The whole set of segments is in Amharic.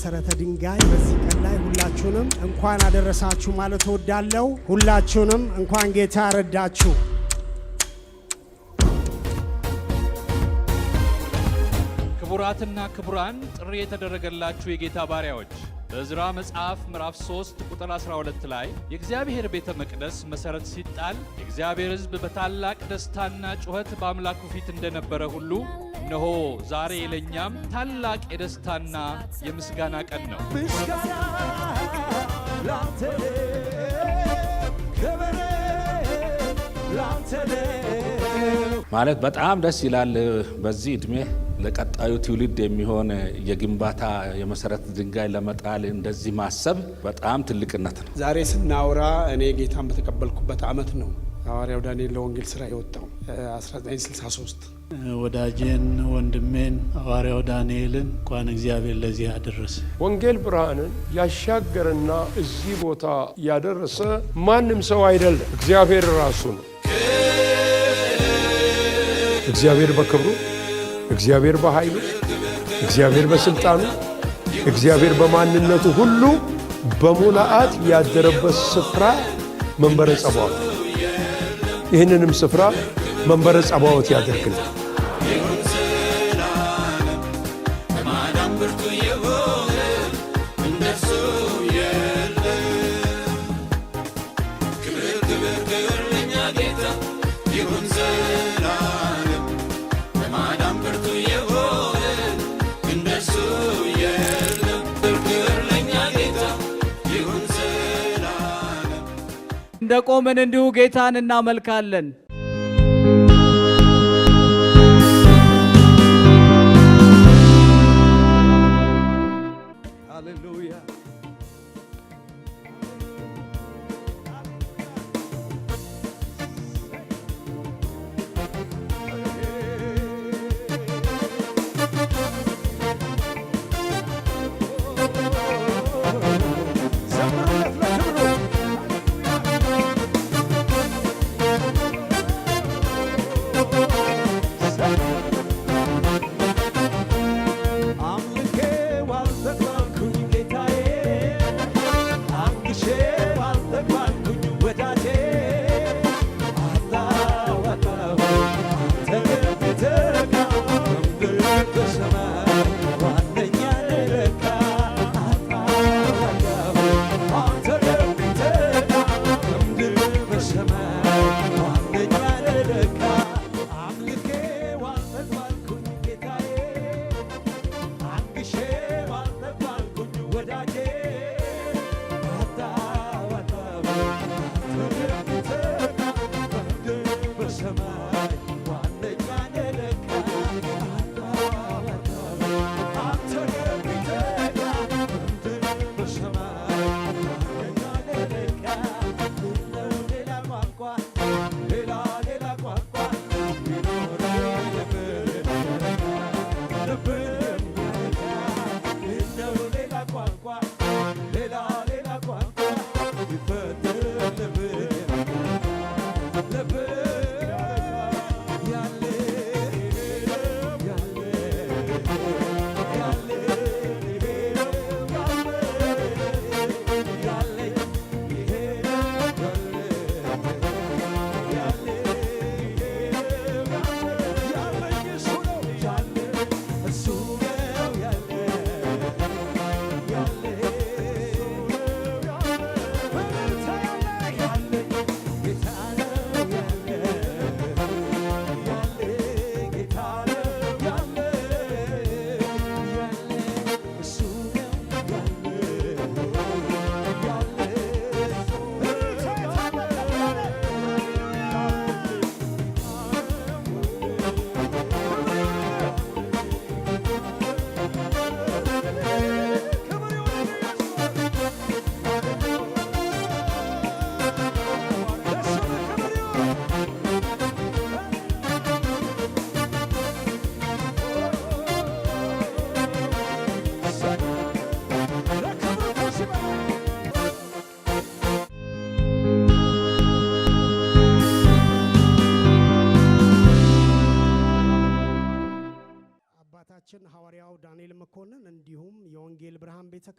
መሰረተ ድንጋይ በዚህ ቀን ላይ ሁላችሁንም እንኳን አደረሳችሁ ማለት እወዳለሁ። ሁላችሁንም እንኳን ጌታ ረዳችሁ። ክቡራትና ክቡራን ጥሪ የተደረገላችሁ የጌታ ባሪያዎች በዕዝራ መጽሐፍ ምዕራፍ 3 ቁጥር 12 ላይ የእግዚአብሔር ቤተ መቅደስ መሰረት ሲጣል የእግዚአብሔር ሕዝብ በታላቅ ደስታና ጩኸት በአምላኩ ፊት እንደነበረ ሁሉ እነሆ ዛሬ ለኛም ታላቅ የደስታና የምስጋና ቀን ነው። ምስጋና ላንተ ክብር ላንተ ማለት በጣም ደስ ይላል። በዚህ እድሜ ለቀጣዩ ትውልድ የሚሆን የግንባታ የመሰረት ድንጋይ ለመጣል እንደዚህ ማሰብ በጣም ትልቅነት ነው። ዛሬ ስናወራ እኔ ጌታን በተቀበልኩበት ዓመት ነው ሐዋርያው ዳንኤል ለወንጌል ሥራ የወጣው 1963። ወዳጄን ወንድሜን ሐዋርያው ዳንኤልን እንኳን እግዚአብሔር ለዚህ አደረሰ። ወንጌል ብርሃንን ያሻገረና እዚህ ቦታ ያደረሰ ማንም ሰው አይደለም፣ እግዚአብሔር ራሱ ነው። እግዚአብሔር በክብሩ፣ እግዚአብሔር በኃይሉ፣ እግዚአብሔር በስልጣኑ፣ እግዚአብሔር በማንነቱ ሁሉ በሙላአት ያደረበት ስፍራ መንበረ ጸባዖት። ይህንንም ስፍራ መንበረ ጸባዖት ያደርግልን። እንደቆመን እንዲሁ ጌታን እናመልካለን። ሃሌሉያ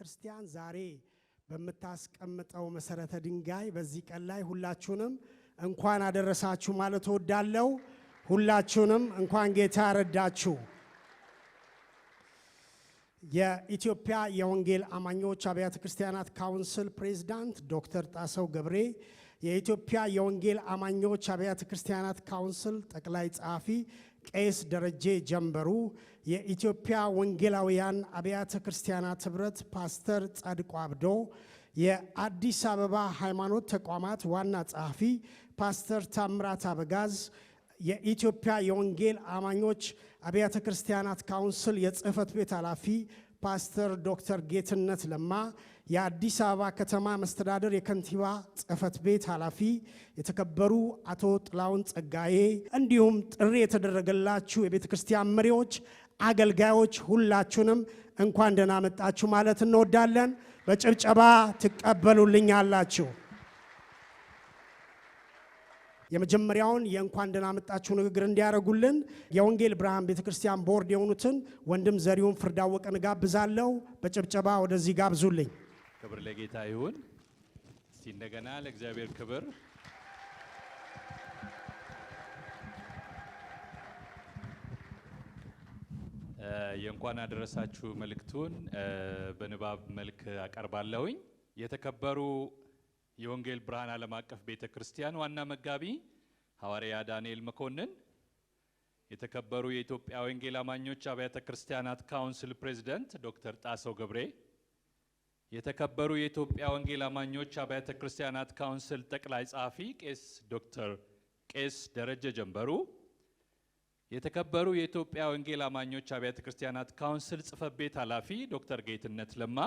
ክርስቲያን ዛሬ በምታስቀምጠው መሰረተ ድንጋይ በዚህ ቀን ላይ ሁላችሁንም እንኳን አደረሳችሁ ማለት እወዳለሁ። ሁላችሁንም እንኳን ጌታ ረዳችሁ። የኢትዮጵያ የወንጌል አማኞች አብያተ ክርስቲያናት ካውንስል ፕሬዝዳንት ዶክተር ጣሰው ገብሬ፣ የኢትዮጵያ የወንጌል አማኞች አብያተ ክርስቲያናት ካውንስል ጠቅላይ ጸሐፊ ቄስ ደረጀ ጀንበሩ፣ የኢትዮጵያ ወንጌላውያን አብያተ ክርስቲያናት ህብረት ፓስተር ጻድቁ አብዶ፣ የአዲስ አበባ ሃይማኖት ተቋማት ዋና ጸሐፊ ፓስተር ታምራት አበጋዝ፣ የኢትዮጵያ የወንጌል አማኞች አብያተ ክርስቲያናት ካውንስል የጽህፈት ቤት ኃላፊ ፓስተር ዶክተር ጌትነት ለማ፣ የአዲስ አበባ ከተማ መስተዳደር የከንቲባ ጽህፈት ቤት ኃላፊ የተከበሩ አቶ ጥላውን ጸጋዬ፣ እንዲሁም ጥሪ የተደረገላችሁ የቤተ ክርስቲያን መሪዎች፣ አገልጋዮች ሁላችሁንም እንኳን ደህና መጣችሁ ማለት እንወዳለን። በጭብጨባ ትቀበሉልኛላችሁ። የመጀመሪያውን የእንኳን ደህና መጣችሁ ንግግር እንዲያደርጉልን የወንጌል ብርሃን ቤተክርስቲያን ቦርድ የሆኑትን ወንድም ዘሪሁን ፍርዳወቀን ጋብዛለሁ። በጭብጨባ ወደዚህ ጋብዙልኝ። ክብር ለጌታ ይሁን። እስቲ እንደገና ለእግዚአብሔር ክብር። የእንኳን አደረሳችሁ መልእክቱን በንባብ መልክ አቀርባለሁኝ። የተከበሩ የወንጌል ብርሃን ዓለም አቀፍ ቤተክርስቲያን ዋና መጋቢ ሐዋርያ ዳንኤል መኮንን፣ የተከበሩ የኢትዮጵያ ወንጌል አማኞች አብያተ ክርስቲያናት ካውንስል ፕሬዝዳንት ዶክተር ጣሰው ገብሬ፣ የተከበሩ የኢትዮጵያ ወንጌል አማኞች አብያተ ክርስቲያናት ካውንስል ጠቅላይ ጸሐፊ ቄስ ደረጀ ጀንበሩ፣ የተከበሩ የኢትዮጵያ ወንጌል አማኞች አብያተ ክርስቲያናት ካውንስል ጽሕፈት ቤት ኃላፊ ዶክተር ጌትነት ለማ፣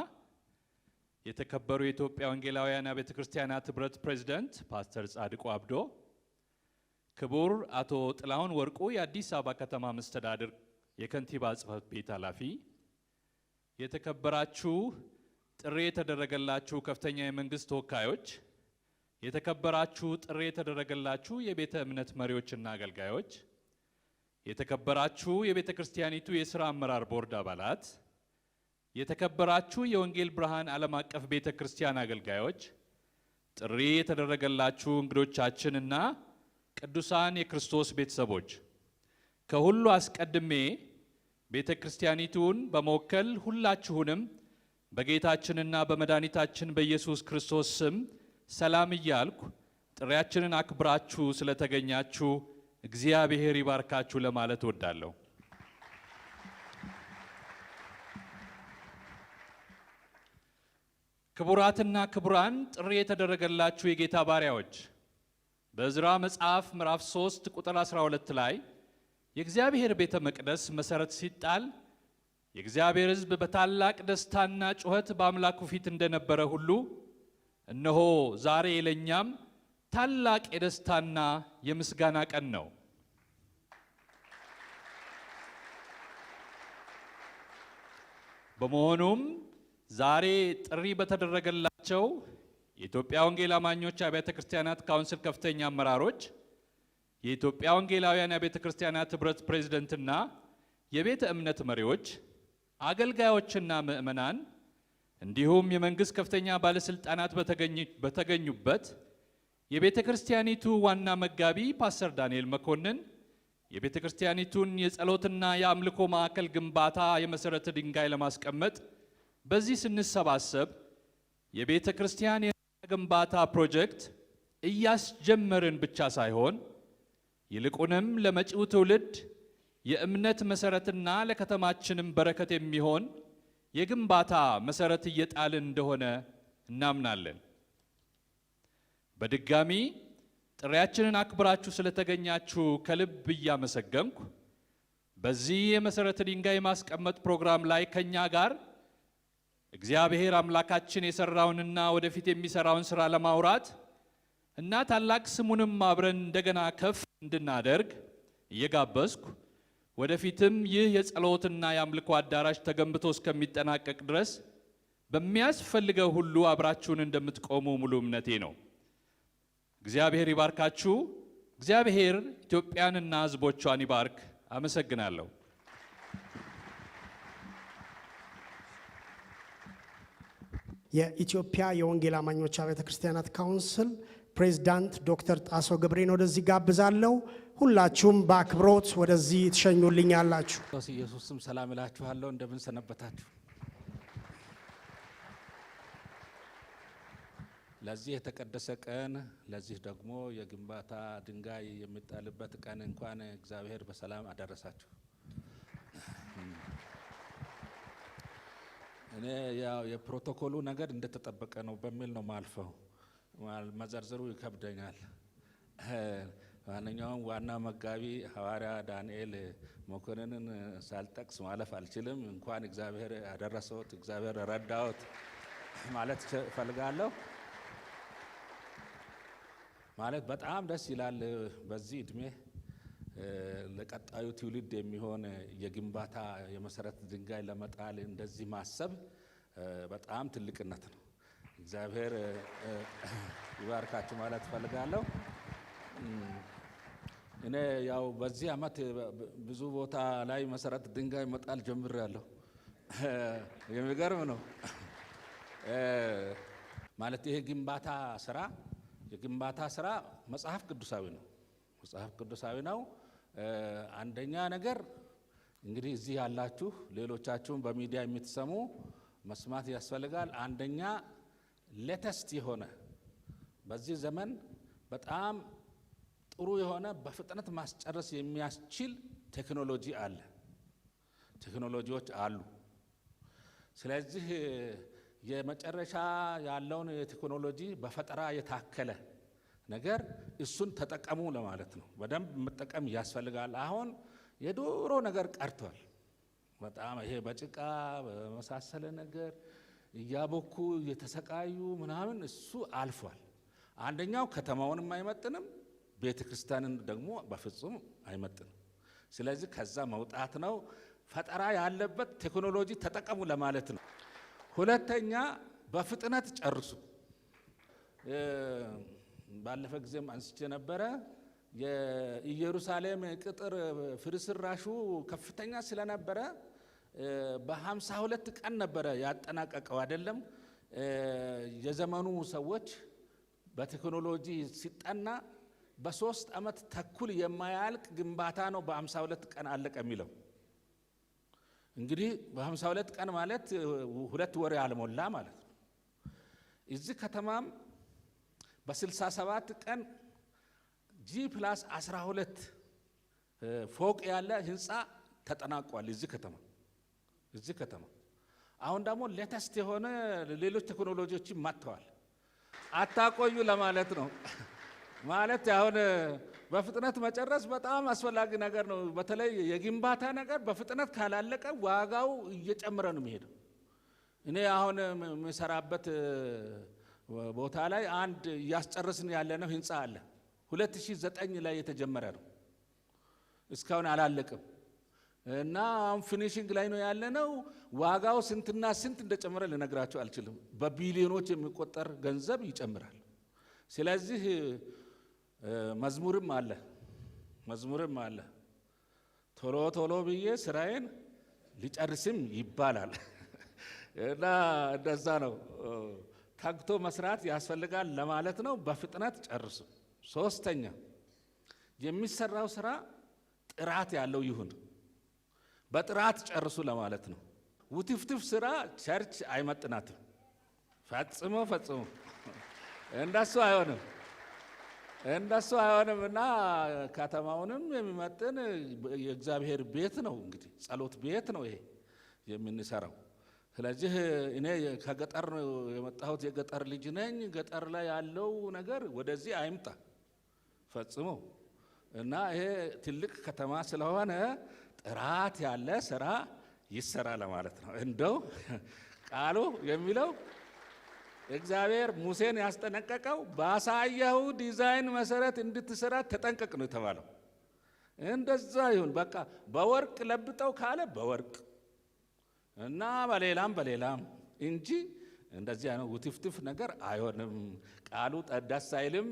የተከበሩ የኢትዮጵያ ወንጌላውያን አብያተ ክርስቲያናት ህብረት ፕሬዝዳንት ፓስተር ጻድቁ አብዶ፣ ክቡር አቶ ጥላውን ወርቁ የአዲስ አበባ ከተማ መስተዳድር የከንቲባ ጽሕፈት ቤት ኃላፊ፣ የተከበራችሁ ጥሪ የተደረገላችሁ ከፍተኛ የመንግስት ተወካዮች፣ የተከበራችሁ ጥሪ የተደረገላችሁ የቤተ እምነት መሪዎችና አገልጋዮች፣ የተከበራችሁ የቤተ ክርስቲያኒቱ የሥራ አመራር ቦርድ አባላት፣ የተከበራችሁ የወንጌል ብርሃን ዓለም አቀፍ ቤተ ክርስቲያን አገልጋዮች፣ ጥሪ የተደረገላችሁ እንግዶቻችንና ቅዱሳን የክርስቶስ ቤተሰቦች፣ ከሁሉ አስቀድሜ ቤተ ክርስቲያኒቱን በመወከል ሁላችሁንም በጌታችንና በመድኃኒታችን በኢየሱስ ክርስቶስ ስም ሰላም እያልኩ ጥሪያችንን አክብራችሁ ስለተገኛችሁ እግዚአብሔር ይባርካችሁ ለማለት እወዳለሁ። ክቡራትና ክቡራን፣ ጥሪ የተደረገላችሁ የጌታ ባሪያዎች፣ በዕዝራ መጽሐፍ ምዕራፍ 3 ቁጥር 12 ላይ የእግዚአብሔር ቤተ መቅደስ መሰረት ሲጣል የእግዚአብሔር ሕዝብ በታላቅ ደስታና ጩኸት በአምላኩ ፊት እንደነበረ ሁሉ እነሆ ዛሬ ለኛም ታላቅ የደስታና የምስጋና ቀን ነው። በመሆኑም ዛሬ ጥሪ በተደረገላቸው የኢትዮጵያ ወንጌል አማኞች አብያተ ክርስቲያናት ካውንስል ከፍተኛ አመራሮች፣ የኢትዮጵያ ወንጌላውያን አብያተ ክርስቲያናት ህብረት ፕሬዝዳንትና የቤተ እምነት መሪዎች፣ አገልጋዮችና ምእመናን እንዲሁም የመንግስት ከፍተኛ ባለስልጣናት በተገኙበት የቤተ ክርስቲያኒቱ ዋና መጋቢ ፓስተር ዳንኤል መኮንን የቤተ ክርስቲያኒቱን የጸሎትና የአምልኮ ማዕከል ግንባታ የመሰረተ ድንጋይ ለማስቀመጥ በዚህ ስንሰባሰብ የቤተ ክርስቲያን የግንባታ ፕሮጀክት እያስጀመርን ብቻ ሳይሆን ይልቁንም ለመጪው ትውልድ የእምነት መሰረትና ለከተማችንም በረከት የሚሆን የግንባታ መሰረት እየጣልን እንደሆነ እናምናለን። በድጋሚ ጥሪያችንን አክብራችሁ ስለተገኛችሁ ከልብ እያመሰገንኩ በዚህ የመሰረተ ድንጋይ ማስቀመጥ ፕሮግራም ላይ ከኛ ጋር እግዚአብሔር አምላካችን የሰራውንና ወደፊት የሚሰራውን ስራ ለማውራት እና ታላቅ ስሙንም አብረን እንደገና ከፍ እንድናደርግ እየጋበዝኩ ወደፊትም ይህ የጸሎትና የአምልኮ አዳራሽ ተገንብቶ እስከሚጠናቀቅ ድረስ በሚያስፈልገው ሁሉ አብራችሁን እንደምትቆሙ ሙሉ እምነቴ ነው። እግዚአብሔር ይባርካችሁ። እግዚአብሔር ኢትዮጵያንና ሕዝቦቿን ይባርክ። አመሰግናለሁ። የኢትዮጵያ የወንጌል አማኞች አብያተ ክርስቲያናት ካውንስል ፕሬዝዳንት ዶክተር ጣሰው ገብሬን ወደዚህ ጋብዛለሁ። ሁላችሁም በአክብሮት ወደዚህ ትሸኙልኛላችሁ። ኢየሱስም ሰላም እላችኋለሁ። እንደምን ሰነበታችሁ? ለዚህ የተቀደሰ ቀን፣ ለዚህ ደግሞ የግንባታ ድንጋይ የሚጣልበት ቀን እንኳን እግዚአብሔር በሰላም አደረሳችሁ። እኔ ያው የፕሮቶኮሉ ነገር እንደተጠበቀ ነው በሚል ነው ማልፈው፣ መዘርዘሩ ይከብደኛል። ማንኛውም ዋና መጋቢ ሐዋርያ ዳንኤል መኮንንን ሳልጠቅስ ማለፍ አልችልም። እንኳን እግዚአብሔር ያደረሰዎት፣ እግዚአብሔር ረዳዎት ማለት እፈልጋለሁ። ማለት በጣም ደስ ይላል። በዚህ እድሜ ለቀጣዩ ትውልድ የሚሆን የግንባታ የመሰረት ድንጋይ ለመጣል እንደዚህ ማሰብ በጣም ትልቅነት ነው። እግዚአብሔር ይባርካችሁ ማለት እፈልጋለሁ። እኔ ያው በዚህ ዓመት ብዙ ቦታ ላይ መሰረት ድንጋይ መጣል ጀምሬያለሁ። የሚገርም ነው። ማለት ይሄ የግንባታ ስራ መጽሐፍ ቅዱሳዊ ነው። መጽሐፍ ቅዱሳዊ ነው። አንደኛ ነገር እንግዲህ እዚህ ያላችሁ ሌሎቻችሁም በሚዲያ የምትሰሙ መስማት ያስፈልጋል። አንደኛ ሌተስት የሆነ በዚህ ዘመን በጣም ጥሩ የሆነ በፍጥነት ማስጨረስ የሚያስችል ቴክኖሎጂዎች አሉ። ስለዚህ የመጨረሻ ያለውን የቴክኖሎጂ በፈጠራ የታከለ ነገር እሱን ተጠቀሙ ለማለት ነው። በደንብ መጠቀም ያስፈልጋል። አሁን የድሮ ነገር ቀርቷል። በጣም ይሄ በጭቃ በመሳሰለ ነገር እያቦኩ እየተሰቃዩ ምናምን እሱ አልፏል። አንደኛው ከተማውንም አይመጥንም፣ ቤተ ክርስቲያንን ደግሞ በፍጹም አይመጥንም። ስለዚህ ከዛ መውጣት ነው። ፈጠራ ያለበት ቴክኖሎጂ ተጠቀሙ ለማለት ነው። ሁለተኛ በፍጥነት ጨርሱ። ባለፈ ጊዜም አንስቼ ነበረ። የኢየሩሳሌም ቅጥር ፍርስራሹ ከፍተኛ ስለነበረ በ52 ቀን ነበረ ያጠናቀቀው አይደለም። የዘመኑ ሰዎች በቴክኖሎጂ ሲጠና በ3 ዓመት ተኩል የማያልቅ ግንባታ ነው በ52 ቀን አለቀ የሚለው። እንግዲህ በ52 ቀን ማለት 2 ወር ያልሞላ ማለት ነው። እዚህ ከተማም በ67 ቀን G+12 ፎቅ ያለ ህንፃ ተጠናቋል እዚህ ከተማ። አሁን ደግሞ ሌተስት የሆነ ሌሎች ቴክኖሎጂዎች መጥተዋል። አታቆዩ ለማለት ነው። ማለት አሁን በፍጥነት መጨረስ በጣም አስፈላጊ ነገር ነው። በተለይ የግንባታ ነገር በፍጥነት ካላለቀ ዋጋው እየጨመረ ነው የሚሄደው። እኔ አሁን የምሰራበት ቦታ ላይ አንድ እያስጨረስን ያለነው ህንፃ አለ። 2009 ላይ የተጀመረ ነው፣ እስካሁን አላለቅም እና አሁን ፊኒሺንግ ላይ ነው ያለነው። ዋጋው ስንትና ስንት እንደጨመረ ልነግራችሁ አልችልም። በቢሊዮኖች የሚቆጠር ገንዘብ ይጨምራል። ስለዚህ መዝሙርም አለ ቶሎ ቶሎ ብዬ ስራዬን ሊጨርስም ይባላል እና እንደዛ ነው። ታግቶ መስራት ያስፈልጋል ለማለት ነው። በፍጥነት ጨርሱ። ሶስተኛ የሚሰራው ስራ ጥራት ያለው ይሁን። በጥራት ጨርሱ ለማለት ነው። ውትፍትፍ ስራ ቸርች አይመጥናትም። ፈጽሞ እንደሱ አይሆንም እና ከተማውንም የሚመጥን የእግዚአብሔር ቤት ነው። እንግዲህ ጸሎት ቤት ነው ይሄ የምንሰራው። ስለዚህ እኔ ከገጠር ነው የመጣሁት፣ የገጠር ልጅ ነኝ። ገጠር ላይ ያለው ነገር ወደዚህ አይምጣ ፈጽሞ እና ይሄ ትልቅ ከተማ ስለሆነ ጥራት ያለ ስራ ይሰራ ለማለት ነው። እንደው ቃሉ የሚለው እግዚአብሔር ሙሴን ያስጠነቀቀው ባሳየው ዲዛይን መሰረት እንድትሰራ ተጠንቀቅ ነው የተባለው። እንደዛ ይሁን በቃ። በወርቅ ለብጠው ካለ በወርቅ እና በሌላም እንጂ እንደዚህ አይነት ውትፍትፍ ነገር አይሆንም። ቃሉ ደስ አይልም።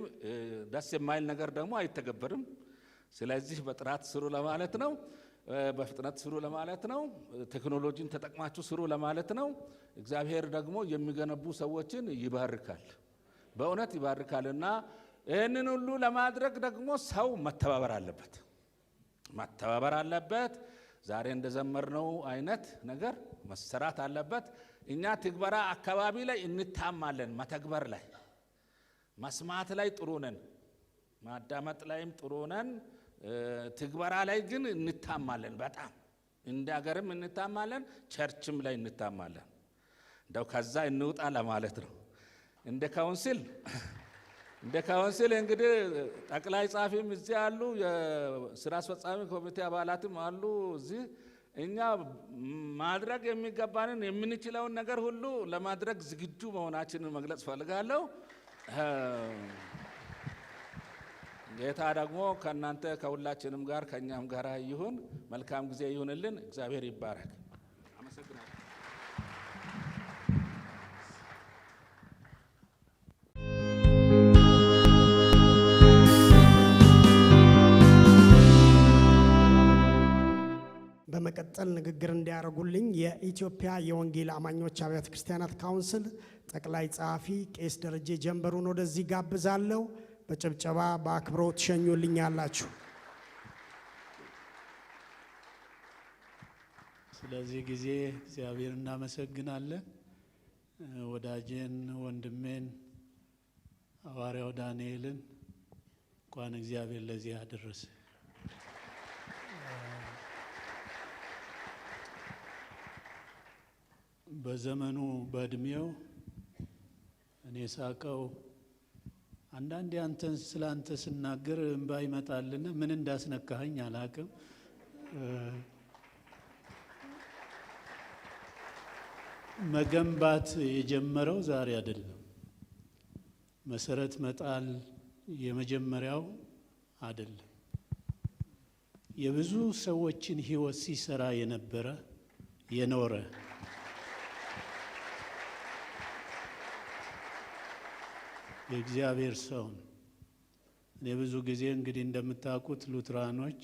ደስ የማይል ነገር ደግሞ አይተገበርም። ስለዚህ በጥራት ስሩ ለማለት ነው። በፍጥነት ስሩ ለማለት ነው። ቴክኖሎጂን ተጠቅማችሁ ስሩ ለማለት ነው። እግዚአብሔር ደግሞ የሚገነቡ ሰዎችን ይባርካል፣ በእውነት ይባርካልና ይህንን ሁሉ ለማድረግ ደግሞ ሰው መተባበር አለበት። ዛሬ እንደዘመርነው አይነት ነገር መሰራት አለበት። እኛ ትግበራ አካባቢ ላይ እንታማለን፣ መተግበር ላይ መስማት ላይ ጥሩ ነን፣ ማዳመጥ ላይም ጥሩ ነን። ትግበራ ላይ ግን እንታማለን፣ በጣም እንደ ሀገርም እንታማለን፣ ቸርችም ላይ እንታማለን። እንደው ከዛ እንውጣ ለማለት ነው። እንደ ካውንስል እንግዲህ ጠቅላይ ጻፊም እዚህ አሉ፣ የስራ አስፈጻሚ ኮሚቴ አባላትም አሉ እዚህ። እኛ ማድረግ የሚገባንን የምንችለውን ነገር ሁሉ ለማድረግ ዝግጁ መሆናችንን መግለጽ ፈልጋለሁ። ጌታ ደግሞ ከእናንተ ከሁላችንም ጋር ከእኛም ጋር ይሁን። መልካም ጊዜ ይሁንልን። እግዚአብሔር ይባረክ። አመሰግናለሁ። በመቀጠል ንግግር እንዲያደርጉልኝ የኢትዮጵያ የወንጌል አማኞች አብያተ ክርስቲያናት ካውንስል ጠቅላይ ጸሐፊ ቄስ ደረጀ ጀንበሩን ወደዚህ ጋብዛለሁ። በጭብጨባ በአክብሮት ሸኙልኛላችሁ። ስለዚህ ጊዜ እግዚአብሔር እናመሰግናለን። ወዳጄን ወንድሜን ሐዋርያው ዳንኤልን እንኳን እግዚአብሔር ለዚህ አደረሰ። በዘመኑ በእድሜው እኔ ሳቀው አንዳንዴ አንተን ስላንተ ስናገር እንባ ይመጣልና ምን እንዳስነካኸኝ አላቅም። መገንባት የጀመረው ዛሬ አይደለም። መሰረት መጣል የመጀመሪያው አይደለም። የብዙ ሰዎችን ሕይወት ሲሰራ የነበረ የኖረ የእግዚአብሔር ሰው ነው። እኔ ብዙ ጊዜ እንግዲህ እንደምታውቁት ሉትራኖች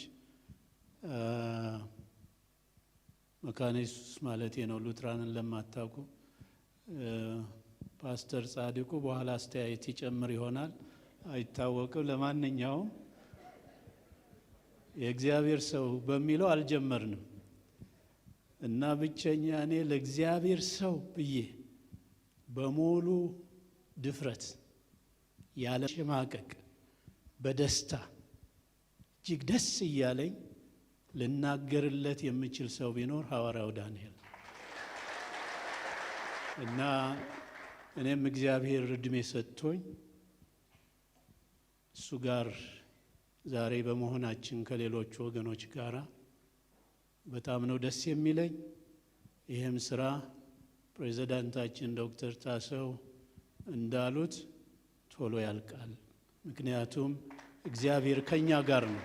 መካነ ኢየሱስ ማለቴ ነው። ሉትራንን ለማታውቁ ፓስተር ጻድቁ በኋላ አስተያየት ይጨምር ይሆናል አይታወቅም። ለማንኛውም የእግዚአብሔር ሰው በሚለው አልጀመርንም እና ብቸኛ እኔ ለእግዚአብሔር ሰው ብዬ በሙሉ ድፍረት ያለ ሽማቀቅ በደስታ እጅግ ደስ እያለኝ ልናገርለት የምችል ሰው ቢኖር ሐዋርያው ዳንኤል እና እኔም እግዚአብሔር እድሜ ሰጥቶኝ እሱ ጋር ዛሬ በመሆናችን ከሌሎች ወገኖች ጋር በጣም ነው ደስ የሚለኝ። ይህም ስራ ፕሬዝዳንታችን ዶክተር ጣሰው እንዳሉት ቶሎ ያልቃል። ምክንያቱም እግዚአብሔር ከኛ ጋር ነው።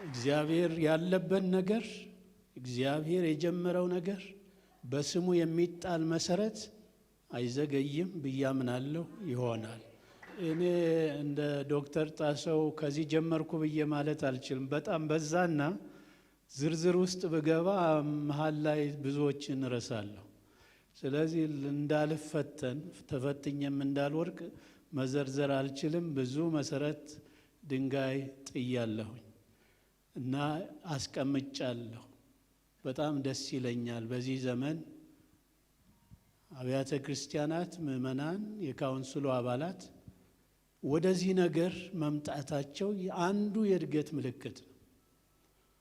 እግዚአብሔር ያለበት ነገር፣ እግዚአብሔር የጀመረው ነገር በስሙ የሚጣል መሰረት አይዘገይም ብዬ አምናለሁ፣ ይሆናል። እኔ እንደ ዶክተር ጣሰው ከዚህ ጀመርኩ ብዬ ማለት አልችልም። በጣም በዛና ዝርዝር ውስጥ ብገባ መሀል ላይ ብዙዎችን እረሳለሁ። ስለዚህ እንዳልፈተን ተፈትኜም እንዳልወርቅ መዘርዘር አልችልም። ብዙ መሰረት ድንጋይ ጥያለሁኝ እና አስቀምጫለሁ። በጣም ደስ ይለኛል። በዚህ ዘመን አብያተ ክርስቲያናት፣ ምእመናን፣ የካውንስሉ አባላት ወደዚህ ነገር መምጣታቸው አንዱ የእድገት ምልክት ነው።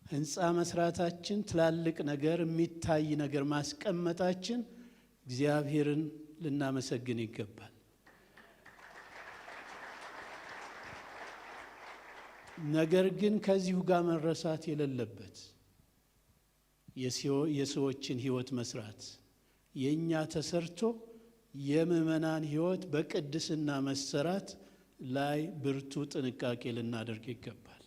ህንፃ መስራታችን፣ ትላልቅ ነገር፣ የሚታይ ነገር ማስቀመጣችን እግዚአብሔርን ልናመሰግን ይገባል። ነገር ግን ከዚሁ ጋር መረሳት የሌለበት የሰዎችን ህይወት መስራት፣ የኛ ተሰርቶ የምእመናን ህይወት በቅድስና መሰራት ላይ ብርቱ ጥንቃቄ ልናደርግ ይገባል።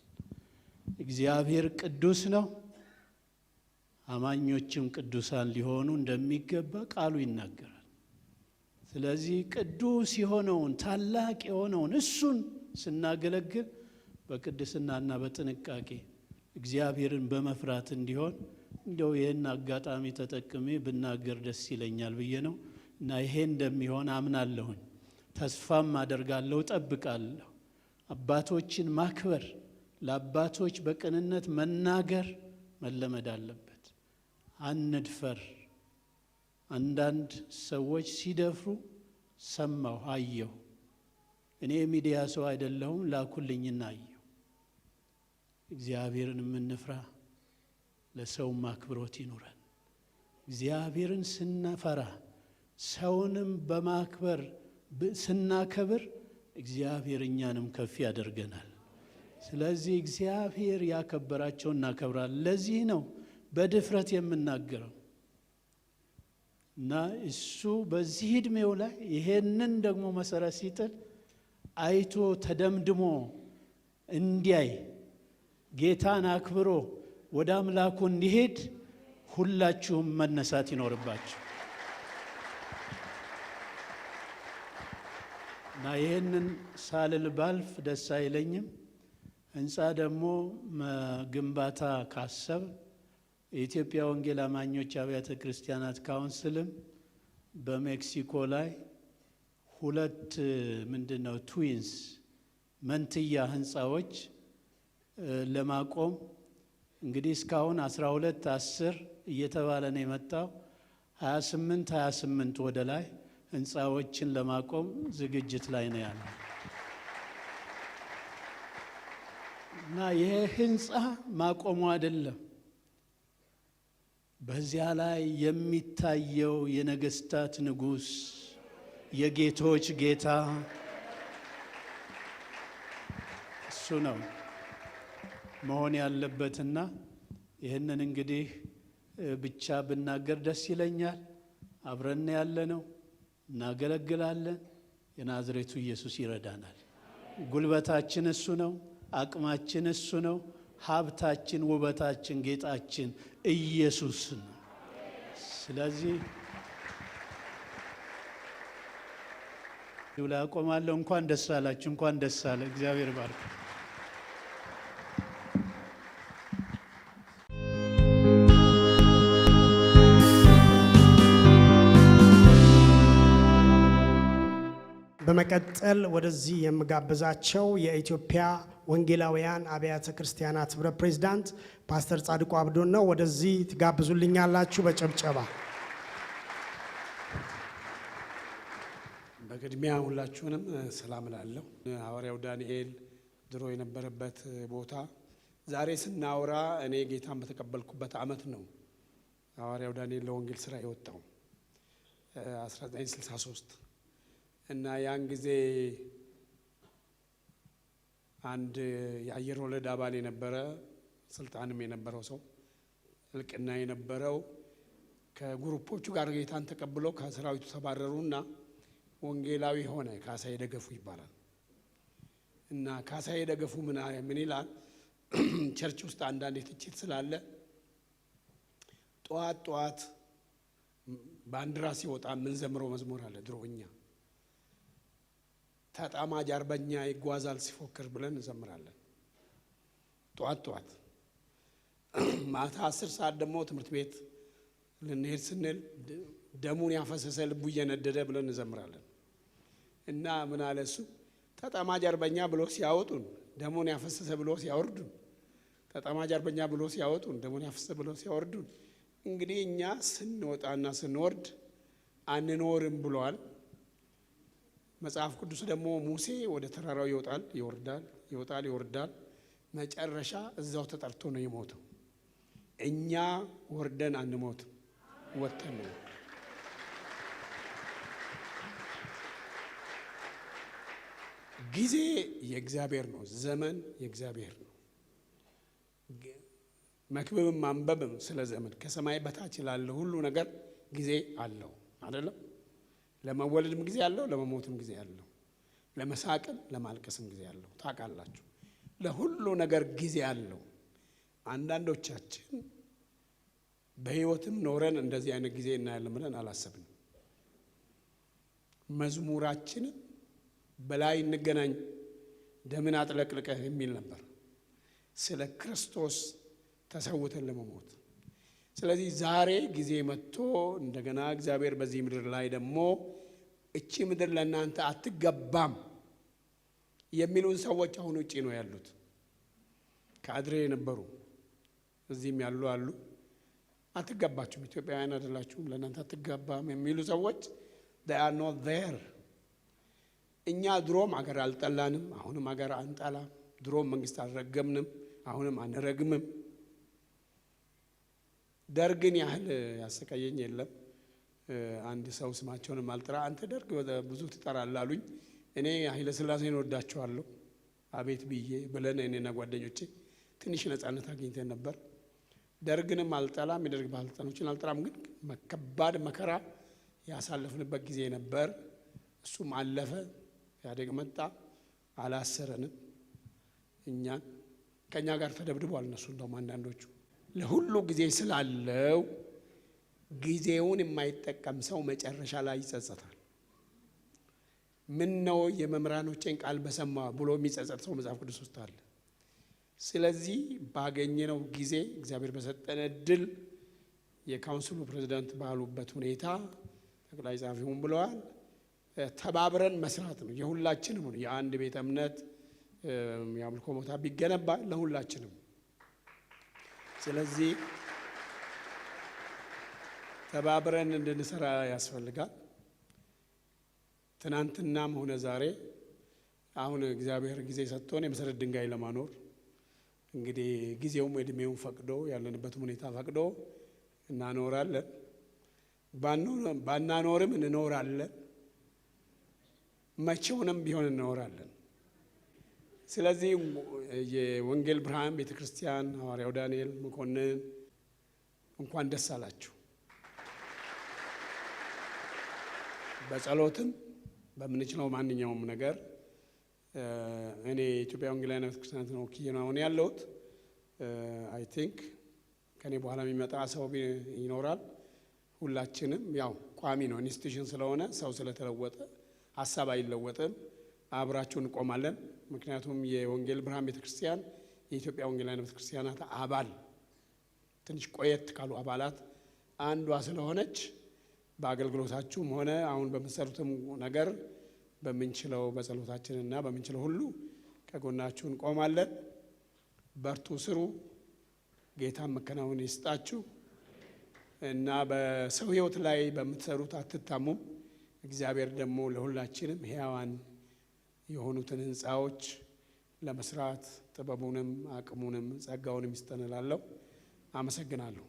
እግዚአብሔር ቅዱስ ነው። አማኞችም ቅዱሳን ሊሆኑ እንደሚገባ ቃሉ ይናገራል። ስለዚህ ቅዱስ የሆነውን ታላቅ የሆነውን እሱን ስናገለግል በቅድስናና በጥንቃቄ እግዚአብሔርን በመፍራት እንዲሆን እንደው ይህን አጋጣሚ ተጠቅሜ ብናገር ደስ ይለኛል ብዬ ነው እና ይሄ እንደሚሆን አምናለሁኝ፣ ተስፋም አደርጋለሁ፣ ጠብቃለሁ። አባቶችን ማክበር፣ ለአባቶች በቅንነት መናገር መለመድ አለበት። አንድፈር። አንዳንድ ሰዎች ሲደፍሩ ሰማሁ፣ አየሁ። እኔ ሚዲያ ሰው አይደለሁም፣ ላኩልኝና አየሁ። እግዚአብሔርን የምንፍራ ለሰውም አክብሮት ይኑረን። እግዚአብሔርን ስንፈራ ሰውንም በማክበር ስናከብር እግዚአብሔር እኛንም ከፍ ያደርገናል። ስለዚህ እግዚአብሔር ያከበራቸው እናከብራለን። ለዚህ ነው በድፍረት የምናገረው እና እሱ በዚህ ዕድሜው ላይ ይሄንን ደግሞ መሰረት ሲጥል አይቶ ተደምድሞ እንዲያይ ጌታን አክብሮ ወደ አምላኩ እንዲሄድ ሁላችሁም መነሳት ይኖርባችሁ እና ይሄንን ሳልል ባልፍ ደስ አይለኝም። ህንፃ ደግሞ ግንባታ ካሰብ የኢትዮጵያ ወንጌል አማኞች አብያተ ክርስቲያናት ካውንስልም በሜክሲኮ ላይ ሁለት ትዊንስ መንትያ ህንፃዎች ለማቆም እንግዲህ እስካሁን 12-10 እየተባለ ነው የመጣው። 28 ወደ ላይ ህንፃዎችን ለማቆም ዝግጅት ላይ ነው ያለው እና ይሄ ህንፃ ማቆሙ አይደለም፣ በዚያ ላይ የሚታየው የነገስታት ንጉስ የጌቶች ጌታ እሱ ነው መሆን ያለበትና ይህንን እንግዲህ ብቻ ብናገር ደስ ይለኛል። አብረን ያለነው እናገለግላለን። የናዝሬቱ ኢየሱስ ይረዳናል። ጉልበታችን እሱ ነው፣ አቅማችን እሱ ነው፣ ሀብታችን፣ ውበታችን፣ ጌጣችን ኢየሱስ ነው። ስለዚህ ዱላ ቆማለሁ። እንኳን ደስ አላችሁ፣ እንኳን ደስ አለ። እግዚአብሔር ባርክ። በመቀጠል ወደዚህ የምጋብዛቸው የኢትዮጵያ ወንጌላውያን አብያተ ክርስቲያናት ህብረት ፕሬዝዳንት ፓስተር ጻድቁ አብዶን ነው። ወደዚህ ትጋብዙልኛላችሁ በጨብጨባ። በቅድሚያ ሁላችሁንም ሰላም እላለሁ። ሐዋርያው ዳንኤል ድሮ የነበረበት ቦታ ዛሬ ስናወራ እኔ ጌታን በተቀበልኩበት ዓመት ነው ሐዋርያው ዳንኤል ለወንጌል ስራ የወጣው 1963 እና ያን ጊዜ አንድ የአየር ወለድ አባል የነበረ ስልጣንም የነበረው ሰው እልቅና የነበረው ከግሩፖቹ ጋር ጌታን ተቀብሎ ከሰራዊቱ ተባረሩና ወንጌላዊ ሆነ። ካሳዬ ደገፉ ይባላል። እና ካሳዬ ደገፉ ምን ይላል? ቸርች ውስጥ አንዳንድ ትችት ስላለ ጧት ባንዲራ ሲወጣ ምን ዘምረው መዝሙር አለ ድሮኛ ተጣማጅ አርበኛ ይጓዛል ሲፎክር ብለን እንዘምራለን። ጧት ማታ 10 ሰዓት ደግሞ ትምህርት ቤት ልንሄድ ስንል ደሙን ያፈሰሰ ልቡ እየነደደ ብለን እንዘምራለን። እና ምን አለ እሱ ተጣማጅ አርበኛ ብሎ ሲያወጡን ደሙን ያፈሰሰ ብሎ ሲያወርዱን፣ ተጣማጅ አርበኛ ብሎ ሲያወጡን ደሙን ያፈሰሰ ብሎ ሲያወርዱን፣ እንግዲህ እኛ ስንወጣና ስንወርድ አንኖርም ብሏል መጽሐፍ ቅዱስ። ደግሞ ሙሴ ወደ ተራራው ይወጣል፣ መጨረሻ እዛው ተጠርቶ ነው የሞተው። እኛ ወርደን አንሞትም፣ ወጥተን ነው። ጊዜ የእግዚአብሔር ነው፣ ዘመን የእግዚአብሔር ነው። መክብብም ማንበብም ስለ ዘመን ከሰማይ በታች ላለ ሁሉ ነገር ጊዜ አለው አይደለም? ለመወለድም ጊዜ አለው፣ ለመሞትም ጊዜ አለው፣ ለመሳቅም ለማልቀስም ጊዜ አለው። ታውቃላችሁ፣ ለሁሉ ነገር ጊዜ አለው። አንዳንዶቻችን በህይወትም ኖረን እንደዚህ አይነት ጊዜ እናያለን ብለን አላሰብንም። መዝሙራችንን በላይ እንገናኝ ደምን አጥለቅልቀህ የሚል ነበር። ስለ ክርስቶስ ተሰውተን ለመሞት። ስለዚህ ዛሬ ጊዜ መጥቶ እንደገና እግዚአብሔር በዚህ ምድር ላይ ደግሞ እቺ ምድር ለእናንተ አትገባም የሚሉን ሰዎች አሁን ውጪ ነው ያሉት። ካድሬ የነበሩ እዚህም ያሉ አሉ። አትገባችሁም፣ ኢትዮጵያውያን አይደላችሁም፣ ለእናንተ አትገባም የሚሉ ሰዎች they are not there። እኛ ድሮም አገር አልጠላንም፣ አሁንም አገር አንጠላም። ድሮም መንግስት አልረገምንም፣ አሁንም አንረግምም። ደርግን ያህል ያሰቃየኝ የለም። አንድ ሰው ስማቸውንም አልጠራ፣ አንተ ደርግ ብዙ ትጠራለህ አሉኝ። እኔ ኃይለ ሥላሴን ወዳቸዋለሁ አቤት ብዬ ብለን እኔና ጓደኞቼ ትንሽ ነፃነት አግኝተን ነበር። ደርግንም አልጠላም፣ የደርግ ባለስልጣኖችን አልጠላም። ግን ከባድ መከራ ያሳለፍንበት ጊዜ ነበር። እሱም አለፈ። ኢህአዴግ መጣ፣ አላሰረንም። እኛን ከኛ ጋር ተደብድበዋል እነሱ። እንደውም አንዳንዶቹ ለሁሉ ጊዜ ስላለው ጊዜውን የማይጠቀም ሰው መጨረሻ ላይ ይጸጸታል። ምን ነው የመምህራኖቼን ቃል በሰማ ብሎ የሚጸጸት ሰው መጽሐፍ ቅዱስ ውስጥ አለ። ስለዚህ ባገኘነው ጊዜ እግዚአብሔር በሰጠን እድል የካውንስሉ ፕሬዝዳንት ባሉበት ሁኔታ ጠቅላይ ጸሐፊውን ብለዋል፣ ተባብረን መስራት ነው። የሁላችንም ነው። የአንድ ቤተ እምነት የአምልኮ ቦታ ቢገነባ ለሁላችንም። ስለዚህ ተባብረን እንድንሰራ ያስፈልጋል። ትናንትናም ሆነ ዛሬ አሁን እግዚአብሔር ጊዜ ሰጥቶን የመሰረት ድንጋይ ለማኖር እንግዲህ ጊዜውም እድሜውን ፈቅዶ ያለንበትም ሁኔታ ፈቅዶ እናኖራለን። ባናኖርም እንኖራለን። መቼውንም ቢሆን እንኖራለን። ስለዚህ የወንጌል ብርሃን ቤተክርስቲያን ሐዋርያው ዳንኤል መኮንን እንኳን ደስ አላችሁ። በጸሎትም በምንችለው ማንኛውም ነገር እኔ ኢትዮጵያ ወንጌላውያን ቤተክርስቲያን ነው ኪየናውን ያለሁት። አይ ቲንክ ከኔ በኋላ የሚመጣ ሰው ይኖራል። ሁላችንም ያው ቋሚ ነው ኢንስቲትዩሽን ስለሆነ ሰው ስለተለወጠ ሐሳብ አይለወጥም። አብራችሁን እንቆማለን። ምክንያቱም የወንጌል ብርሃን ቤተክርስቲያን የኢትዮጵያ ወንጌላውያን ቤተክርስቲያናት አባል ትንሽ ቆየት ካሉ አባላት አንዷ ስለሆነች በአገልግሎታችሁም ሆነ አሁን በመሰሩትም ነገር በምንችለው በጸሎታችንና በምንችለው ሁሉ ከጎናችሁ እንቆማለን። በርቱ፣ ስሩ። ጌታ መከናወን ይስጣችሁ እና በሰው ሕይወት ላይ በምትሰሩት አትታሙም። እግዚአብሔር ደግሞ ለሁላችንም ሕያዋን የሆኑትን ህንፃዎች ለመስራት ጥበቡንም አቅሙንም ጸጋውንም ይስጠንላለሁ። አመሰግናለሁ።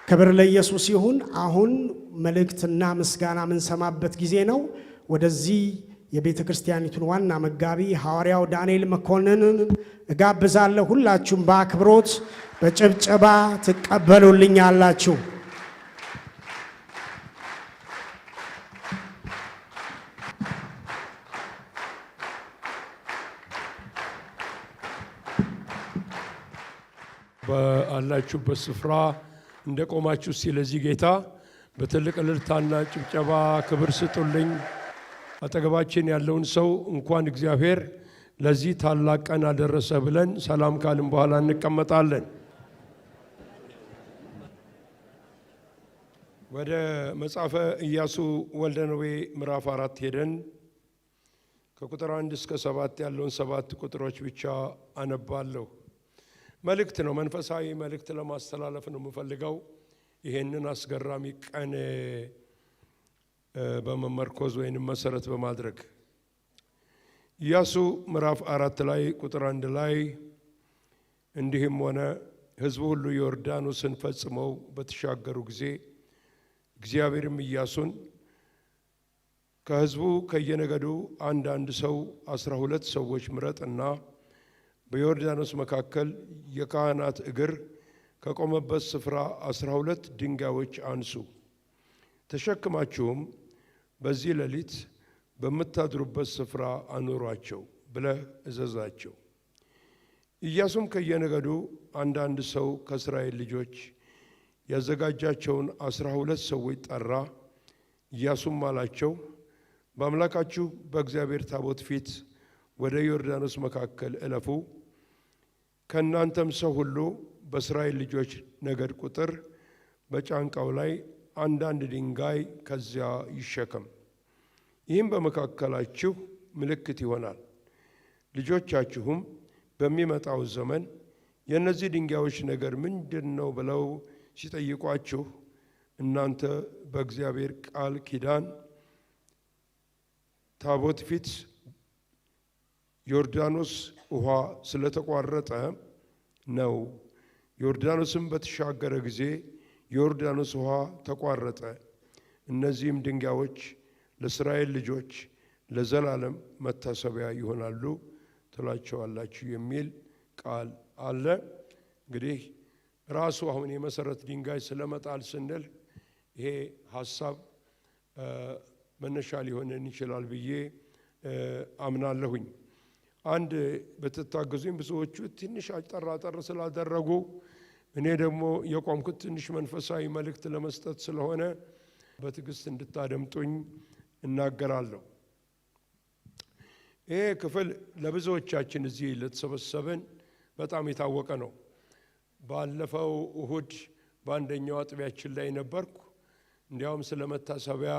ክብር ለኢየሱስ ይሁን። አሁን መልእክትና ምስጋና የምንሰማበት ጊዜ ነው። ወደዚህ የቤተ ክርስቲያኒቱን ዋና መጋቢ ሐዋርያው ዳንኤል መኮንንን እጋብዛለሁ። ሁላችሁም በአክብሮት በጭብጨባ ትቀበሉልኛላችሁ። በአላችሁበት ስፍራ እንደቆማችሁ ስለዚህ ጌታ በትልቅ እልልታና ጭብጨባ ክብር ስጡልኝ። አጠገባችን ያለውን ሰው እንኳን እግዚአብሔር ለዚህ ታላቅ ቀን አደረሰ ብለን ሰላም ካልን በኋላ እንቀመጣለን። ወደ መጽሐፈ ኢያሱ ወልደ ነዌ ምዕራፍ 4 ሄደን ከቁጥር 1 እስከ 7 ያለውን 7 ቁጥሮች ብቻ አነባለሁ። መልእክት ነው፣ መንፈሳዊ መልእክት ለማስተላለፍ ነው የምፈልገው። ይሄንን አስገራሚ ቀን በመመርኮዝ ወይንም መሰረት በማድረግ ኢያሱ ምዕራፍ 4 ላይ ቁጥር 1 ላይ እንዲህም ሆነ ሕዝቡ ሁሉ ዮርዳኖስን ፈጽመው በተሻገሩ ጊዜ እግዚአብሔርም ኢያሱን ከሕዝቡ ከየነገዱ አንድ ሰው 12 ሰዎች ምረጥና በዮርዳኖስ መካከል የካህናት እግር ከቆመበት ስፍራ 12 ድንጋዮች አንሱ፣ ተሸክማችሁም በዚህ ሌሊት በምታድሩበት ስፍራ አኑሯቸው ብለህ እዘዛቸው። ኢያሱም ከየነገዱ አንዳንድ ሰው ከእስራኤል ልጆች ያዘጋጃቸውን 12 ሰዎች ጠራ። ኢያሱም አላቸው፣ በአምላካችሁ በእግዚአብሔር ታቦት ፊት ወደ ዮርዳኖስ መካከል እለፉ። ከእናንተም ሰው ሁሉ በእስራኤል ልጆች ነገድ ቁጥር በጫንቃው ላይ አንዳንድ ድንጋይ ከዚያ ይሸከም። ይህም በመካከላችሁ ምልክት ይሆናል። ልጆቻችሁም በሚመጣው ዘመን የእነዚህ ድንጋዮች ነገር ምንድን ነው ብለው ሲጠይቋችሁ እናንተ በእግዚአብሔር ቃል ኪዳን ታቦት ፊት ዮርዳኖስ ውሃ ስለተቋረጠ ነው። ዮርዳኖስም በተሻገረ ጊዜ ዮርዳኖስ ውሃ ተቋረጠ። እነዚህም ድንጋዮች ለእስራኤል ልጆች ለዘላለም መታሰቢያ ይሆናሉ ትላቸዋላችሁ የሚል ቃል አለ። እንግዲህ ራሱ አሁን የመሰረት ድንጋይ ስለመጣል ስንል ይሄ ሀሳብ መነሻ ሊሆነን ይችላል ብዬ አምናለሁኝ። አንድ በተታገዙኝ ብዙዎቹ ትንሽ አጠር ስላደረጉ እኔ ደግሞ የቆምኩት ትንሽ መንፈሳዊ መልእክት ለመስጠት ስለሆነ በትዕግስት እንድታደምጡኝ እናገራለሁ። ይሄ ክፍል ለብዙዎቻችን እዚህ ለተሰበሰብን በጣም የታወቀ ነው። ባለፈው እሁድ በአንደኛው አጥቢያችን ላይ ነበርኩ። እንዲያውም ስለ መታሰቢያ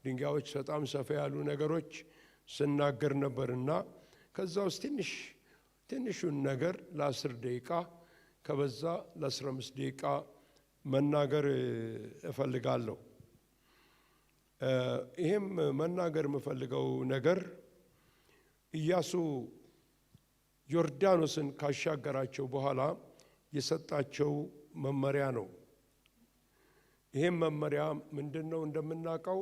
ድንጋዮች በጣም ሰፋ ያሉ ነገሮች ስናገር ነበርና ከዛ ውስጥ ትንሹን ነገር ለ10 ደቂቃ ከበዛ ለ15 ደቂቃ መናገር እፈልጋለሁ። ይሄም መናገር የምፈልገው ነገር ኢያሱ ዮርዳኖስን ካሻገራቸው በኋላ የሰጣቸው መመሪያ ነው። ይሄም መመሪያ ምንድነው? እንደምናውቀው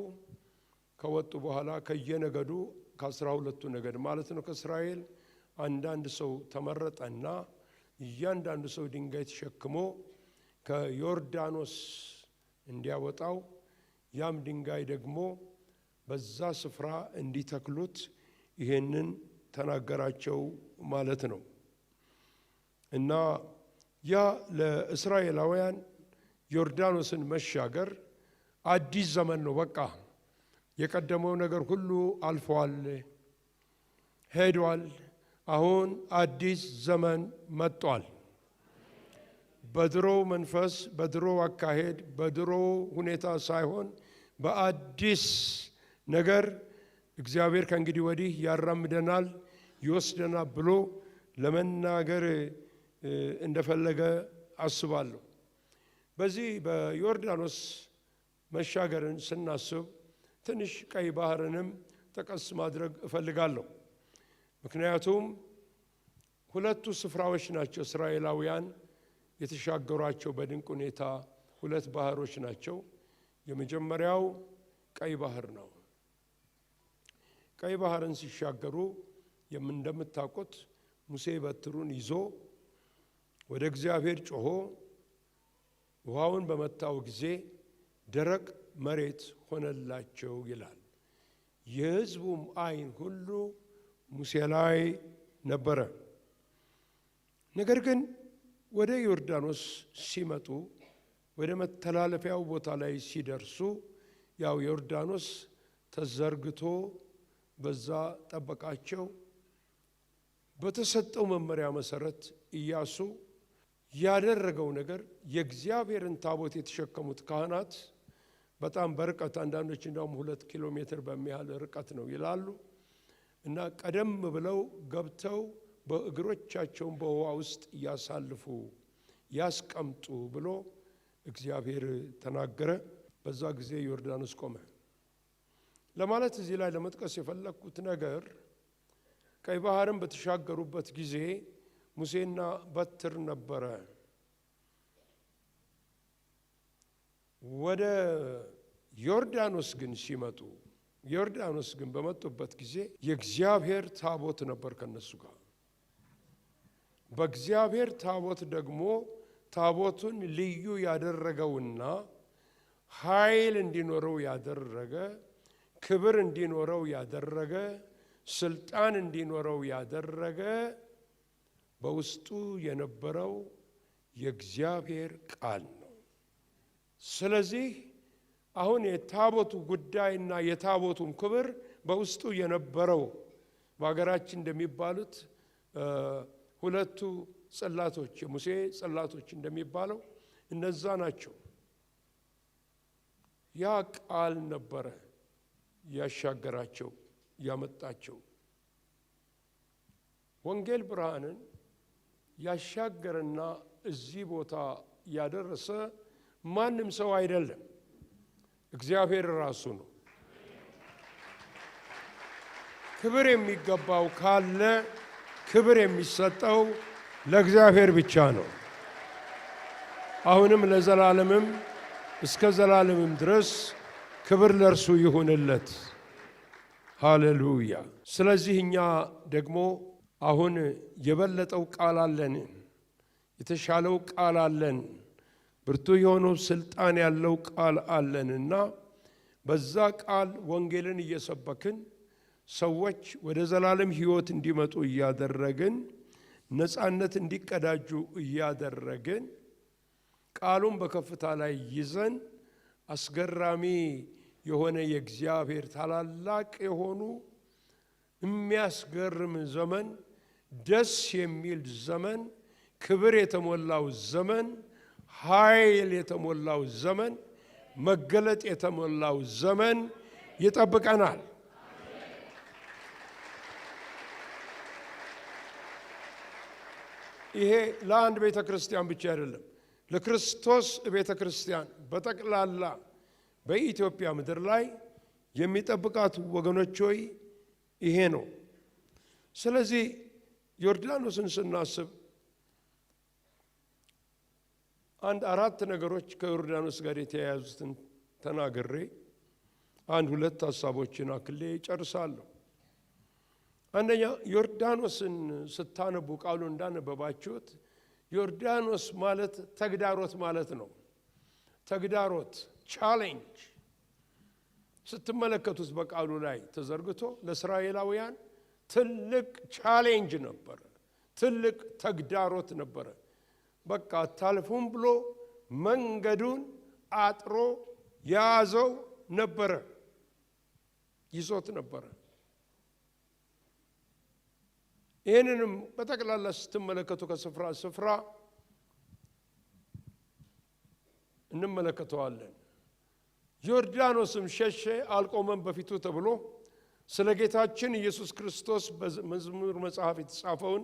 ከወጡ በኋላ ከየነገዱ ከ12ቱ ነገድ ማለት ነው ከእስራኤል አንዳንድ ሰው ተመረጠና እያንዳንዱ ሰው ድንጋይ ተሸክሞ ከዮርዳኖስ እንዲያወጣው ያም ድንጋይ ደግሞ በዛ ስፍራ እንዲተክሉት ይሄንን ተናገራቸው ማለት ነው። እና ያ ለእስራኤላውያን ዮርዳኖስን መሻገር አዲስ ዘመን ነው። በቃ የቀደመው ነገር ሁሉ አልፏል፣ ሄዷል። አሁን አዲስ ዘመን መጥቷል። በድሮ መንፈስ፣ በድሮ አካሄድ፣ በድሮ ሁኔታ ሳይሆን በአዲስ ነገር እግዚአብሔር ከእንግዲህ ወዲህ ያራምደናል፣ ይወስደናል ብሎ ለመናገር እንደፈለገ አስባለሁ። በዚህ በዮርዳኖስ መሻገርን ስናስብ ትንሽ ቀይ ባህርንም ጠቀስ ማድረግ እፈልጋለሁ። ምክንያቱም ሁለቱ ስፍራዎች ናቸው እስራኤላውያን የተሻገሯቸው በድንቅ ሁኔታ ሁለት ባህሮች ናቸው። የመጀመሪያው ቀይ ባህር ነው። ቀይ ባህርን ሲሻገሩ እንደምታውቁት ሙሴ በትሩን ይዞ ወደ እግዚአብሔር ጮሆ ውሃውን በመታው ጊዜ ደረቅ መሬት ሆነላቸው ይላል። የሕዝቡም ዓይን ሁሉ ሙሴ ላይ ነበረ። ነገር ግን ወደ ዮርዳኖስ ሲመጡ ወደ መተላለፊያው ቦታ ላይ ሲደርሱ ያው ዮርዳኖስ ተዘርግቶ በዛ ጠበቃቸው። በተሰጠው መመሪያ መሰረት ኢያሱ ያደረገው ነገር የእግዚአብሔርን ታቦት የተሸከሙት ካህናት በጣም በርቀት አንዳንዶች እንደውም 2 ኪሎ ሜትር በሚያህል ርቀት ነው ይላሉ እና ቀደም ብለው ገብተው በእግሮቻቸውን በውሃ ውስጥ ያሳልፉ ያስቀምጡ ብሎ እግዚአብሔር ተናገረ። በዛ ጊዜ ዮርዳኖስ ቆመ። ለማለት እዚህ ላይ ለመጥቀስ የፈለኩት ነገር ቀይ ባህርን በተሻገሩበት ጊዜ ሙሴና በትር ነበረ። ወደ ዮርዳኖስ ግን ሲመጡ ዮርዳኖስ ግን በመጡበት ጊዜ የእግዚአብሔር ታቦት ነበር ከነሱ ጋር። በእግዚአብሔር ታቦት ደግሞ ታቦቱን ልዩ ያደረገውና ኃይል እንዲኖረው ያደረገ፣ ክብር እንዲኖረው ያደረገ፣ ስልጣን እንዲኖረው ያደረገ በውስጡ የነበረው የእግዚአብሔር ቃል ነው። ስለዚህ አሁን የታቦቱ ጉዳይና የታቦቱም ክብር በውስጡ የነበረው በሀገራችን እንደሚባሉት ሁለቱ ጽላቶች የሙሴ ጽላቶች እንደሚባለው እነዛ ናቸው። ያ ቃል ነበረ ያሻገራቸው ያመጣቸው። ወንጌል ብርሃንን ያሻገረና እዚህ ቦታ ያደረሰ ማንም ሰው አይደለም፣ እግዚአብሔር ራሱ ነው። ክብር የሚገባው ካለ ክብር የሚሰጠው ለእግዚአብሔር ብቻ ነው። አሁንም ለዘላለምም እስከ ዘላለምም ድረስ ክብር ለእርሱ ይሁንለት። ሃሌሉያ። ስለዚህ እኛ ደግሞ አሁን የበለጠው ቃል አለን፣ የተሻለው ቃል አለን፣ ብርቱ የሆነው ስልጣን ያለው ቃል አለንና በዛ ቃል ወንጌልን እየሰበክን ሰዎች ወደ ዘላለም ሕይወት እንዲመጡ እያደረግን ነፃነት እንዲቀዳጁ እያደረግን ቃሉን በከፍታ ላይ ይዘን አስገራሚ የሆነ የእግዚአብሔር ታላላቅ የሆኑ የሚያስገርም ዘመን፣ ደስ የሚል ዘመን፣ ክብር የተሞላው ዘመን፣ ኃይል የተሞላው ዘመን፣ መገለጥ የተሞላው ዘመን ይጠብቀናል። ይሄ ለአንድ ቤተ ክርስቲያን ብቻ አይደለም፣ ለክርስቶስ ቤተ ክርስቲያን በጠቅላላ በኢትዮጵያ ምድር ላይ የሚጠብቃት ወገኖች ሆይ ይሄ ነው። ስለዚህ ዮርዳኖስን ስናስብ አንድ አራት ነገሮች ከዮርዳኖስ ጋር የተያያዙትን ተናግሬ አንድ ሁለት ሐሳቦችን አክሌ ጨርሳለሁ። አንደኛ ዮርዳኖስን ስታነቡ ቃሉ እንዳነበባችሁት ዮርዳኖስ ማለት ተግዳሮት ማለት ነው። ተግዳሮት ቻሌንጅ ስትመለከቱት በቃሉ ላይ ተዘርግቶ ለእስራኤላውያን ትልቅ ቻሌንጅ ነበረ፣ ትልቅ ተግዳሮት ነበረ። በቃ አታልፉም ብሎ መንገዱን አጥሮ ያዘው ነበረ፣ ይዞት ነበረ። ይህንንም በጠቅላላ ስትመለከቱ ከስፍራ ስፍራ እንመለከተዋለን። ዮርዳኖስም ሸሸ አልቆመም በፊቱ ተብሎ ስለ ጌታችን ኢየሱስ ክርስቶስ በመዝሙር መጽሐፍ የተጻፈውን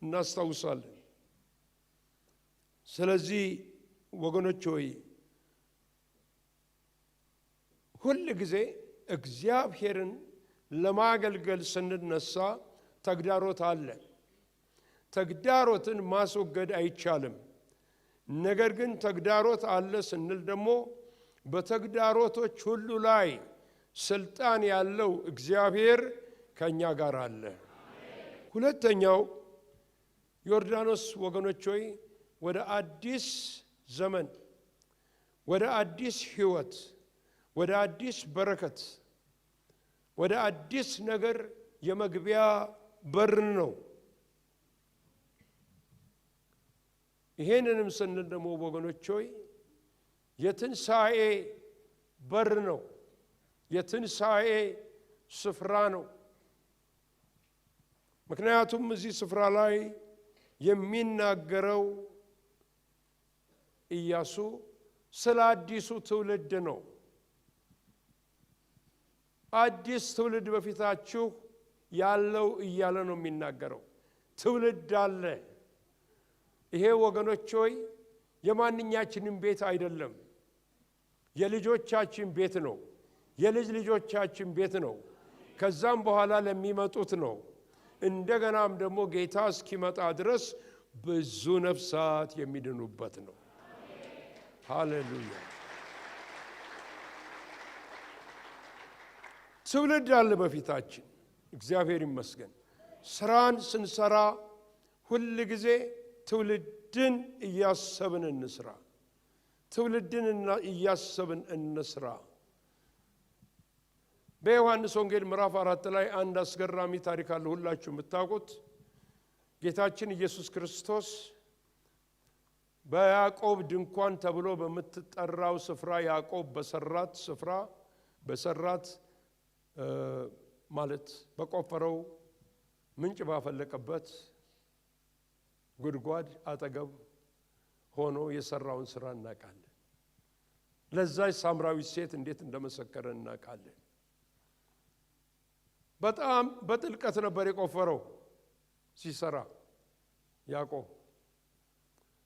እናስታውሳለን። ስለዚህ ወገኖች ሆይ ሁል ጊዜ እግዚአብሔርን ለማገልገል ስንነሳ ተግዳሮት አለ። ተግዳሮትን ማስወገድ አይቻልም። ነገር ግን ተግዳሮት አለ ስንል ደግሞ በተግዳሮቶች ሁሉ ላይ ስልጣን ያለው እግዚአብሔር ከኛ ጋር አለ። ሁለተኛው ዮርዳኖስ ወገኖች ሆይ ወደ አዲስ ዘመን፣ ወደ አዲስ ሕይወት፣ ወደ አዲስ በረከት፣ ወደ አዲስ ነገር የመግቢያ በር ነው። ይሄንንም ስንል ደግሞ ወገኖች ሆይ የትንሣኤ በር ነው፣ የትንሣኤ ስፍራ ነው። ምክንያቱም እዚህ ስፍራ ላይ የሚናገረው ኢያሱ ስለ አዲሱ ትውልድ ነው። አዲስ ትውልድ በፊታችሁ ያለው እያለ ነው የሚናገረው። ትውልድ አለ። ይሄ ወገኖች ሆይ የማንኛችንም ቤት አይደለም፣ የልጆቻችን ቤት ነው፣ የልጅ ልጆቻችን ቤት ነው። ከዛም በኋላ ለሚመጡት ነው። እንደገናም ደግሞ ጌታ እስኪመጣ ድረስ ብዙ ነፍሳት የሚድኑበት ነው። ሃሌሉያ። ትውልድ አለ በፊታችን። እግዚአብሔር ይመስገን። ስራን ስንሰራ ሁል ጊዜ ትውልድን እያሰብን እንስራ። ትውልድን እያሰብን እንስራ። በዮሐንስ ወንጌል ምዕራፍ 4 ላይ አንድ አስገራሚ ታሪክ አለ፣ ሁላችሁ የምታውቁት። ጌታችን ኢየሱስ ክርስቶስ በያዕቆብ ድንኳን ተብሎ በምትጠራው ስፍራ ያዕቆብ በሰራት ስፍራ በሰራት ማለት በቆፈረው ምንጭ ባፈለቀበት ጉድጓድ አጠገብ ሆኖ የሰራውን ስራ እናውቃለን። ለዛች ሳምራዊት ሴት እንዴት እንደመሰከረ እናውቃለን። በጣም በጥልቀት ነበር የቆፈረው ሲሰራ ያዕቆብ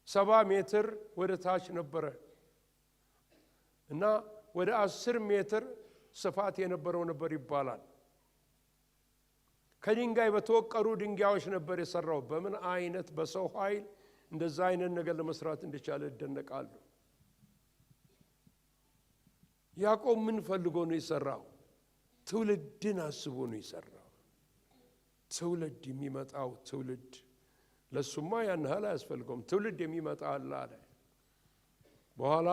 70 ሜትር ወደ ታች ነበረ እና ወደ 10 ሜትር ስፋት የነበረው ነበር ይባላል። ከድንጋይ በተወቀሩ ድንጋዮች ነበር የሰራው። በምን አይነት በሰው ኃይል እንደዛ አይነት ነገር ለመስራት እንደቻለ ይደነቃሉ። ያዕቆብ ምን ፈልጎ ነው የሰራው? ትውልድን አስቦ ነው የሰራው። ትውልድ የሚመጣው ትውልድ ለሱማ ያን ያህል አያስፈልገውም። ትውልድ የሚመጣ አለ። በኋላ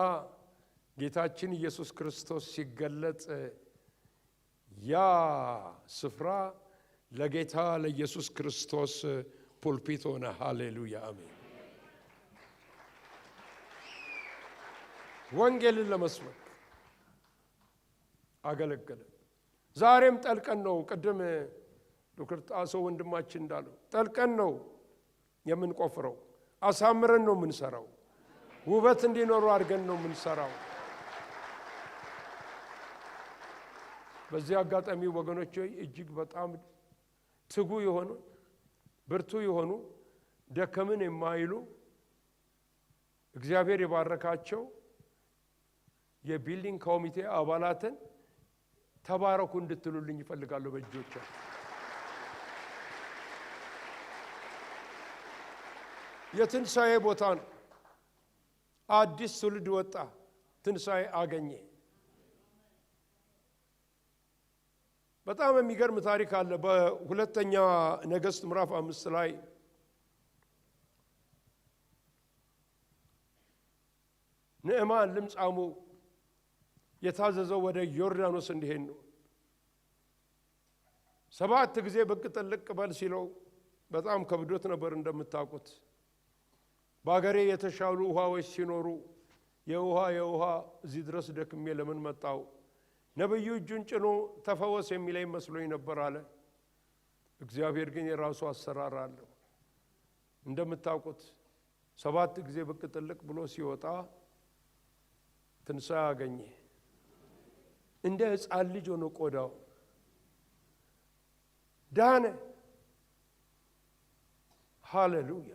ጌታችን ኢየሱስ ክርስቶስ ሲገለጥ ያ ስፍራ ለጌታ ለኢየሱስ ክርስቶስ ፑልፒት ሆነ። ሃሌሉያ አሜን። ወንጌልን ለመስበክ አገለገለ። ዛሬም ጠልቀን ነው። ቅድም ዶክተር ጣሰው ወንድማችን እንዳለው ጠልቀን ነው የምንቆፍረው። አሳምረን ነው የምንሰራው። ውበት እንዲኖሩ አድርገን ነው የምንሰራው። በዚህ አጋጣሚ ወገኖች እጅግ በጣም ትጉ የሆኑ ብርቱ የሆኑ ደከምን የማይሉ እግዚአብሔር የባረካቸው የቢልዲንግ ኮሚቴ አባላትን ተባረኩ እንድትሉልኝ ይፈልጋሉ። በእጆቻችሁ የትንሣኤ ቦታ ነው። አዲስ ትውልድ ወጣ፣ ትንሣኤ አገኘ። በጣም የሚገርም ታሪክ አለ። በሁለተኛ ነገሥት ምዕራፍ 5 ላይ ንዕማን ልምጻሙ የታዘዘው ወደ ዮርዳኖስ እንዲሄድ ነው። 7 ጊዜ ብቅ ጥልቅ በል ሲለው በጣም ከብዶት ነበር። እንደምታውቁት በአገሬ የተሻሉ ውሃዎች ሲኖሩ የውሃ እዚህ ድረስ ደክሜ ለምን መጣው? ነብዩ እጁን ጭኖ ተፈወስ የሚለኝ መስሎኝ ነበር አለ። እግዚአብሔር ግን የራሱ አሰራር አለው። እንደምታውቁት 7 ጊዜ ብቅ ጥልቅ ብሎ ሲወጣ ትንሣኤ አገኘ። እንደ ሕፃን ልጅ ሆኖ ቆዳው ዳነ። ሃሌሉያ!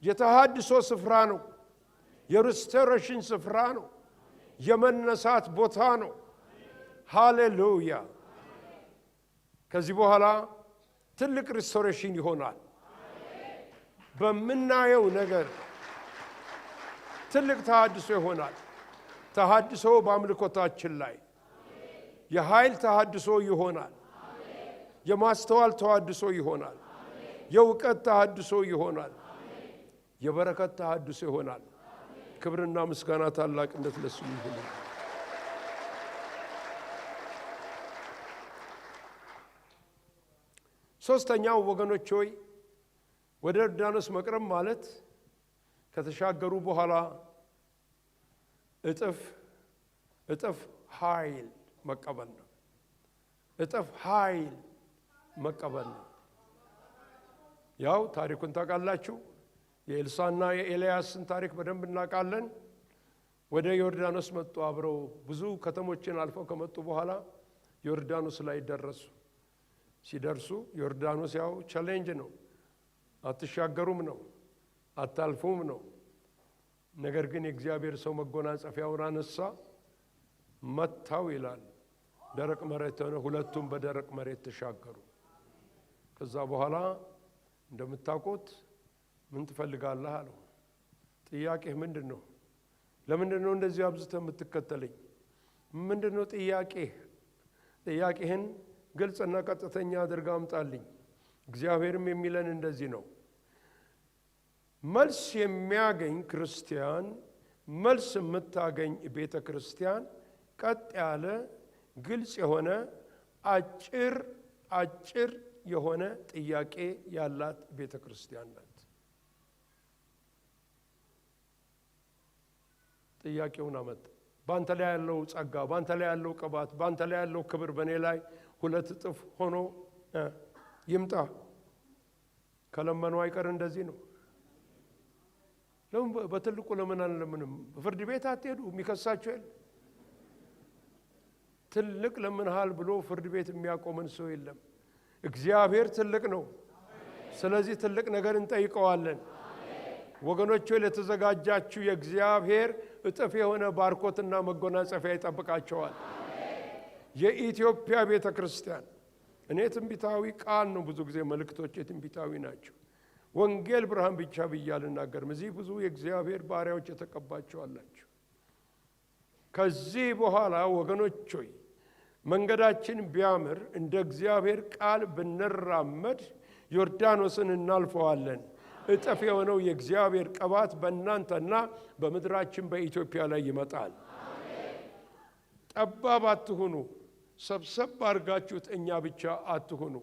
የተሃድሶ ስፍራ ነው። የሪስቶሬሽን ስፍራ ነው። የመነሳት ቦታ ነው። ሃሌሉያ! ከዚህ በኋላ ትልቅ ሪስቶሬሽን ይሆናል። በምናየው ነገር ትልቅ ተሃድሶ ይሆናል። ተሃድሶ በአምልኮታችን ላይ የኃይል ተሃድሶ ይሆናል። የማስተዋል ተሃድሶ ይሆናል። የእውቀት ተሃድሶ ይሆናል። የበረከት ተሃድሶ ይሆናል። ክብርና ምስጋና ታላቅነት ለሱ ይሁን። ሶስተኛው ወገኖች ሆይ ወደ ዮርዳኖስ መቅረብ ማለት ከተሻገሩ በኋላ እጥፍ ኃይል መቀበል ነው። እጥፍ ኃይል መቀበል ነው። ያው ታሪኩን ታውቃላችሁ። የኤልሳና የኤልያስን ታሪክ በደንብ እናውቃለን። ወደ ዮርዳኖስ መጡ። አብረው ብዙ ከተሞችን አልፈው ከመጡ በኋላ ዮርዳኖስ ላይ ደረሱ። ሲደርሱ ዮርዳኖስ ያው ቻሌንጅ ነው። አትሻገሩም ነው፣ አታልፉም ነው። ነገር ግን የእግዚአብሔር ሰው መጎናጸፊያውን አነሳ፣ መታው ይላል። ደረቅ መሬት ሆነ። ሁለቱም በደረቅ መሬት ተሻገሩ። ከዛ በኋላ እንደምታውቁት ምን ትፈልጋለህ አለው። ጥያቄህ ምንድን ነው? ለምንድን ነው እንደዚህ አብዝተህ የምትከተለኝ? ምንድን ነው ጥያቄህ? ጥያቄህን ግልጽና ቀጥተኛ አድርጋ አምጣልኝ። እግዚአብሔርም የሚለን እንደዚህ ነው። መልስ የሚያገኝ ክርስቲያን፣ መልስ የምታገኝ ቤተ ክርስቲያን ቀጥ ያለ ግልጽ የሆነ አጭር የሆነ ጥያቄ ያላት ቤተ ክርስቲያን ናት። ጥያቄውን አመጣ። ባንተ ላይ ያለው ጸጋ፣ ባንተ ላይ ያለው ቅባት፣ ባንተ ላይ ያለው ክብር በኔ ላይ 2 እጥፍ ሆኖ ይምጣ። ከለመኑ አይቀር እንደዚህ ነው። ለምን በትልቁ ለምን አንለምንም? በፍርድ ቤት አትሄዱ? የሚከሳቸው የለም። ትልቅ ለምንሃል ብሎ ፍርድ ቤት የሚያቆመን ሰው የለም። እግዚአብሔር ትልቅ ነው። ስለዚህ ትልቅ ነገር እንጠይቀዋለን። ወገኖች ሆይ ለተዘጋጃችሁ የእግዚአብሔር እጥፍ የሆነ ባርኮትና መጎናጸፊያ ይጠብቃቸዋል። የኢትዮጵያ ቤተ ክርስቲያን እኔ ትንቢታዊ ቃል ነው፣ ብዙ ጊዜ መልእክቶች ትንቢታዊ ናቸው። ወንጌል ብርሃን ብቻ ብዬ አልናገርም። እዚህ ብዙ የእግዚአብሔር ባሪያዎች የተቀባችሁ አላችሁ። ከዚህ በኋላ ወገኖች ሆይ መንገዳችን ቢያምር እንደ እግዚአብሔር ቃል ብንራመድ ዮርዳኖስን እናልፈዋለን። እጥፍ የሆነው የእግዚአብሔር ቅባት በእናንተና በምድራችን በኢትዮጵያ ላይ ይመጣል። ጠባብ አትሁኑ። ሰብሰብ አድርጋችሁት እኛ ብቻ አትሁኑ።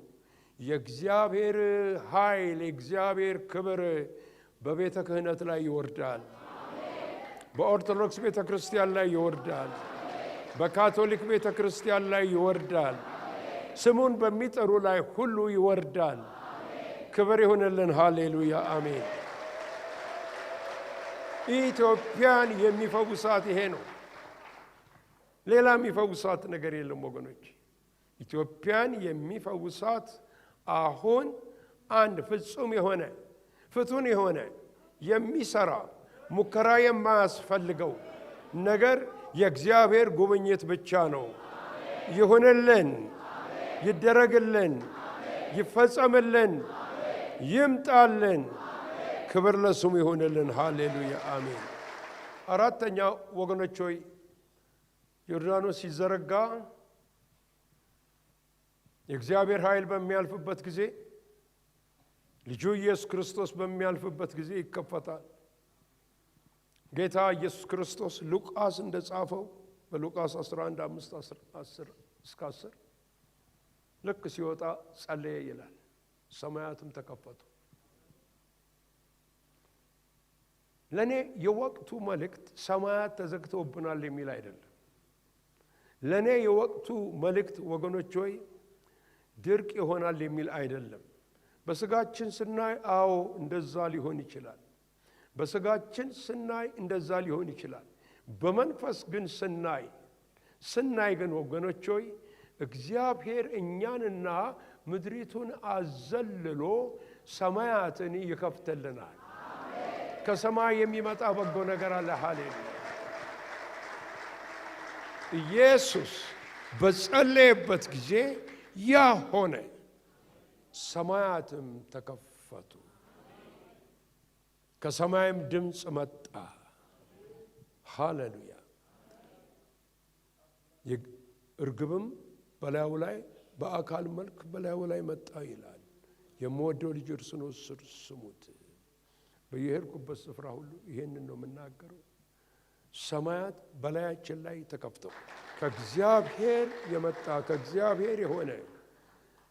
የእግዚአብሔር ኃይል፣ የእግዚአብሔር ክብር በቤተ ክህነት ላይ ይወርዳል። በኦርቶዶክስ ቤተ ክርስቲያን ላይ ይወርዳል። በካቶሊክ ቤተ ክርስቲያን ላይ ይወርዳል። ስሙን በሚጠሩ ላይ ሁሉ ይወርዳል። ክብር ይሁንልን። ሃሌሉያ አሜን። ኢትዮጵያን የሚፈውሳት ይሄ ነው። ሌላ የሚፈውሳት ነገር የለም ወገኖች። ኢትዮጵያን የሚፈውሳት አሁን አንድ ፍጹም የሆነ ፍቱን የሆነ የሚሰራ ሙከራ የማያስፈልገው ነገር የእግዚአብሔር ጉብኝት ብቻ ነው። ይሁንልን፣ ይደረግልን፣ ይፈጸምልን፣ ይምጣልን። ክብር ለስሙ ይሁንልን። ሃሌሉያ አሜን። አራተኛ ወገኖች ሆይ ዮርዳኖስ ሲዘረጋ የእግዚአብሔር ኃይል በሚያልፍበት ጊዜ ልጁ ኢየሱስ ክርስቶስ በሚያልፍበት ጊዜ ይከፈታል። ጌታ ኢየሱስ ክርስቶስ ሉቃስ እንደጻፈው በሉቃስ 11:5-10 ልክ ሲወጣ ጸለየ ይላል። ሰማያትም ተከፈቱ። ለኔ የወቅቱ መልእክት ሰማያት ተዘግተውብናል የሚል አይደለም። ለኔ የወቅቱ መልእክት ወገኖች ሆይ ድርቅ ይሆናል የሚል አይደለም። በስጋችን ስናይ አዎ እንደዛ ሊሆን ይችላል። በስጋችን ስናይ እንደዛ ሊሆን ይችላል። በመንፈስ ግን ስናይ ግን ወገኖች ሆይ እግዚአብሔር እኛንና ምድሪቱን አዘልሎ ሰማያትን ይከፍተልናል። ከሰማይ የሚመጣ በጎ ነገር አለ። ሃሌሉያ። ኢየሱስ በጸለየበት ጊዜ ያ ሆነ፣ ሰማያትም ተከፈቱ፣ ከሰማይም ድምፅ መጣ። ሃሌሉያ። እርግብም በላዩ ላይ በአካል መልክ በላዩ ላይ መጣ ይላል። የምወደው ልጅ እርሱ ነው፣ ስሙት። በየሄድኩበት ስፍራ ሁሉ ይሄንን ነው የምናገረው። ሰማያት በላያችን ላይ ተከፍተው ከእግዚአብሔር የመጣ ከእግዚአብሔር የሆነ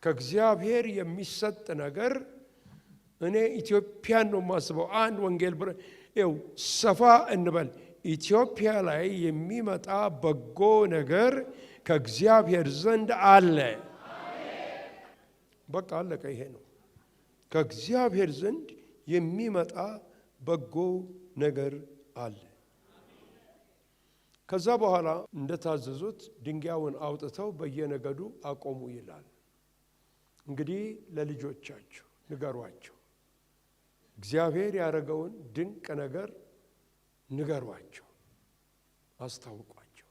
ከእግዚአብሔር የሚሰጥ ነገር እኔ ኢትዮጵያን ነው የማስበው። አንድ ወንጌል ይኸው ሰፋ እንበል። ኢትዮጵያ ላይ የሚመጣ በጎ ነገር ከእግዚአብሔር ዘንድ አለ። በቃ አለቀ። ይሄ ነው ከእግዚአብሔር ዘንድ የሚመጣ በጎ ነገር አለ። ከዛ በኋላ እንደታዘዙት ድንጋዩን አውጥተው በየነገዱ አቆሙ ይላል። እንግዲህ ለልጆቻቸው ንገሯቸው፣ እግዚአብሔር ያደረገውን ድንቅ ነገር ንገሯቸው፣ አስታውቋቸው።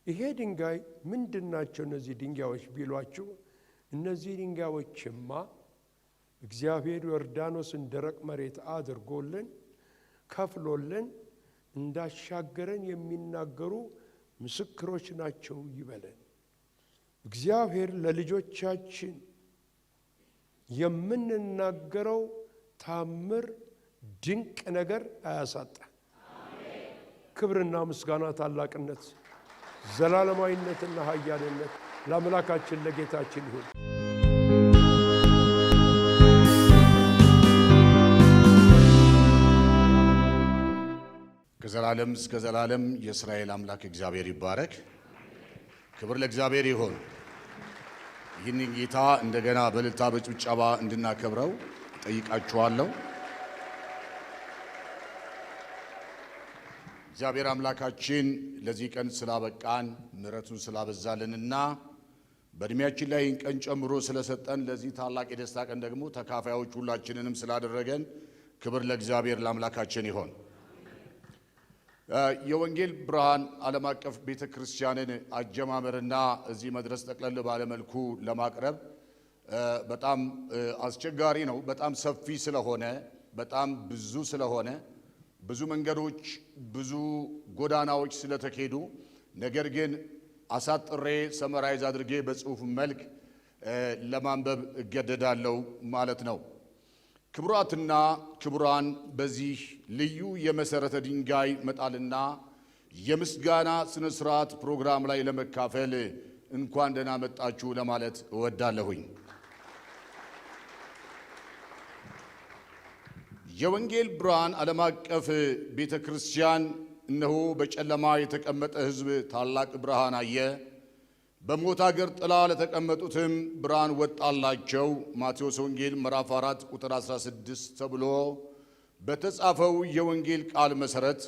ይሄ ድንጋይ ምንድናቸው እነዚህ ድንጋዮች ቢሏችሁ፣ እነዚህ ድንጋዮችማ እግዚአብሔር ዮርዳኖስን ደረቅ መሬት አድርጎልን ከፍሎልን እንዳሻገረን የሚናገሩ ምስክሮች ናቸው ይበለን። እግዚአብሔር ለልጆቻችን የምንናገረው ታምር ድንቅ ነገር አያሳጣ። ክብርና ምስጋና ታላቅነት ዘላለማዊነትና ኃያልነት ለአምላካችን ለጌታችን ይሁን። ከዘላለም እስከ ዘላለም የእስራኤል አምላክ እግዚአብሔር ይባረክ። ክብር ለእግዚአብሔር ይሁን። ይህንን ጌታ እንደገና በእልልታ በጭብጨባ እንድናከብረው ጠይቃችኋለሁ። እግዚአብሔር አምላካችን ለዚህ ቀን ስላበቃን ምሕረቱን ስላበዛልንና በእድሜያችን ላይ ቀን ጨምሮ ስለሰጠን ለዚህ ታላቅ የደስታ ቀን ደግሞ ተካፋዮች ሁላችንንም ስላደረገን ክብር ለእግዚአብሔር ለአምላካችን ይሁን። የወንጌል ብርሃን ዓለም አቀፍ ቤተክርስቲያንን አጀማመርና እዚህ መድረስ ጠቅለል ባለ መልኩ ለማቅረብ በጣም አስቸጋሪ ነው። በጣም ሰፊ ስለሆነ በጣም ብዙ ስለሆነ ብዙ መንገዶች ብዙ ጎዳናዎች ስለተኬዱ ነገር ግን አሳጥሬ ሰመራይዝ አድርጌ በጽሁፍ መልክ ለማንበብ እገደዳለሁ ማለት ነው። ክቡራትና ክቡራን በዚህ ልዩ የመሰረተ ድንጋይ መጣልና የምስጋና ስነ ስርዓት ፕሮግራም ላይ ለመካፈል እንኳን ደህና መጣችሁ ለማለት እወዳለሁኝ። የወንጌል ብርሃን ዓለም አቀፍ ቤተክርስቲያን እነሆ በጨለማ የተቀመጠ ሕዝብ ታላቅ ብርሃን አየ፣ በሞት አገር ጥላ ለተቀመጡትም ብርሃን ወጣላቸው። ማቴዎስ ወንጌል ምዕራፍ 4 ቁጥር 16 ተብሎ በተጻፈው የወንጌል ቃል መሰረት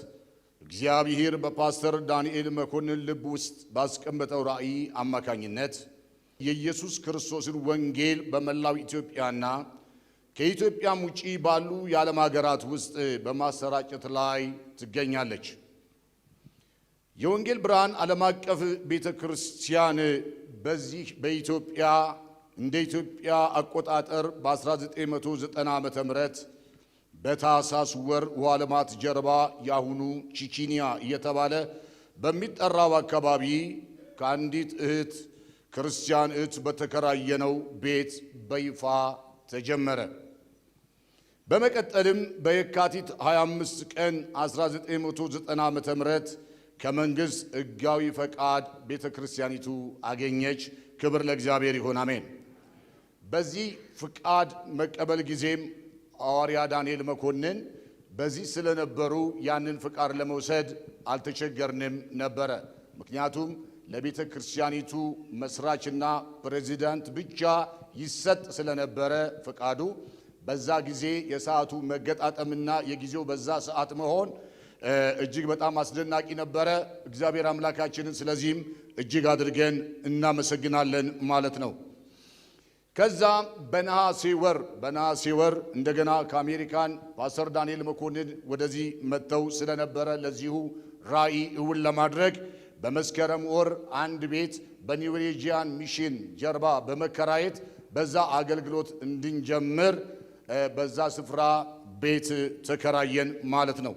እግዚአብሔር በፓስተር ዳንኤል መኮንን ልብ ውስጥ ባስቀመጠው ራእይ አማካኝነት የኢየሱስ ክርስቶስን ወንጌል በመላው ኢትዮጵያና ከኢትዮጵያም ውጪ ባሉ የዓለም ሀገራት ውስጥ በማሰራጨት ላይ ትገኛለች። የወንጌል ብርሃን ዓለም አቀፍ ቤተክርስቲያን በዚህ በኢትዮጵያ እንደ ኢትዮጵያ አቆጣጠር በ1990 ዓመተ ምህረት በታህሳስ ወር ውሃ ልማት ጀርባ ያሁኑ ቺቺኒያ እየተባለ በሚጠራው አካባቢ ከአንዲት እህት ክርስቲያን እህት በተከራየነው ቤት በይፋ ተጀመረ። በመቀጠልም በየካቲት 25 ቀን 1990 ዓመተ ምህረት ከመንግስት ሕጋዊ ፈቃድ ቤተክርስቲያኒቱ አገኘች። ክብር ለእግዚአብሔር ይሁን፣ አሜን። በዚህ ፍቃድ መቀበል ጊዜም ሐዋርያ ዳንኤል መኮንን በዚህ ስለነበሩ ያንን ፍቃድ ለመውሰድ አልተቸገርንም ነበረ። ምክንያቱም ለቤተ ክርስቲያኒቱ መስራችና ፕሬዚዳንት ብቻ ይሰጥ ስለነበረ ፍቃዱ በዛ ጊዜ የሰዓቱ መገጣጠምና የጊዜው በዛ ሰዓት መሆን እጅግ በጣም አስደናቂ ነበረ። እግዚአብሔር አምላካችንን ስለዚህም እጅግ አድርገን እናመሰግናለን ማለት ነው። ከዛ በነሐሴ ወር እንደገና ከአሜሪካን ፓስተር ዳንኤል መኮንን ወደዚህ መጥተው ስለነበረ ለዚሁ ራእይ እውን ለማድረግ በመስከረም ወር አንድ ቤት በኒውሬጂያን ሚሽን ጀርባ በመከራየት በዛ አገልግሎት እንድንጀምር በዛ ስፍራ ቤት ተከራየን ማለት ነው።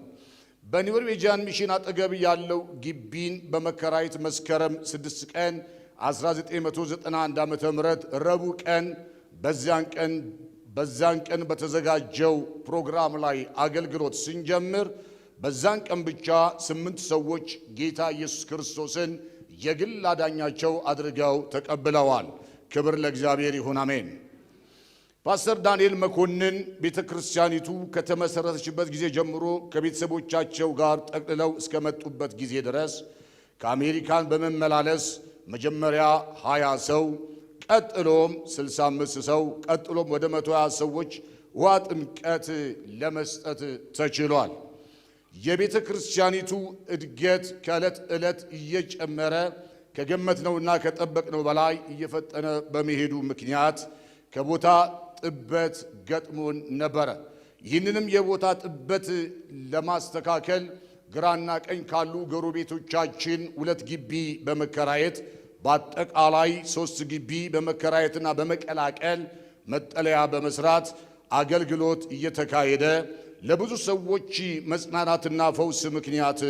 በኒውሬጂያን ሚሽን አጠገብ ያለው ግቢን በመከራየት መስከረም 6 ቀን 1991 ዓመተ ምህረት ረቡዕ ቀን በዛን ቀን በተዘጋጀው ፕሮግራም ላይ አገልግሎት ስንጀምር በዛን ቀን ብቻ 8 ሰዎች ጌታ ኢየሱስ ክርስቶስን የግል አዳኛቸው አድርገው ተቀብለዋል። ክብር ለእግዚአብሔር ይሁን፣ አሜን። ፓስተር ዳንኤል መኮንን ቤተክርስቲያኒቱ ከተመሰረተችበት ጊዜ ጀምሮ ከቤተሰቦቻቸው ጋር ጠቅልለው እስከመጡበት ጊዜ ድረስ ከአሜሪካን በመመላለስ መጀመሪያ 20 ሰው ቀጥሎም 65 ሰው ቀጥሎም ወደ 120 ሰዎች ውሃ ጥምቀት ለመስጠት ተችሏል። የቤተ ክርስቲያኒቱ እድገት ከዕለት ዕለት እየጨመረ ከገመትነውና ከጠበቅነው በላይ እየፈጠነ በመሄዱ ምክንያት ከቦታ ጥበት ገጥሞን ነበረ። ይህንንም የቦታ ጥበት ለማስተካከል ግራና ቀኝ ካሉ ጎረቤቶቻችን 2 ግቢ በመከራየት በአጠቃላይ 3 ግቢ በመከራየትና በመቀላቀል መጠለያ በመስራት አገልግሎት እየተካሄደ ለብዙ ሰዎች መጽናናትና ፈውስ ምክንያት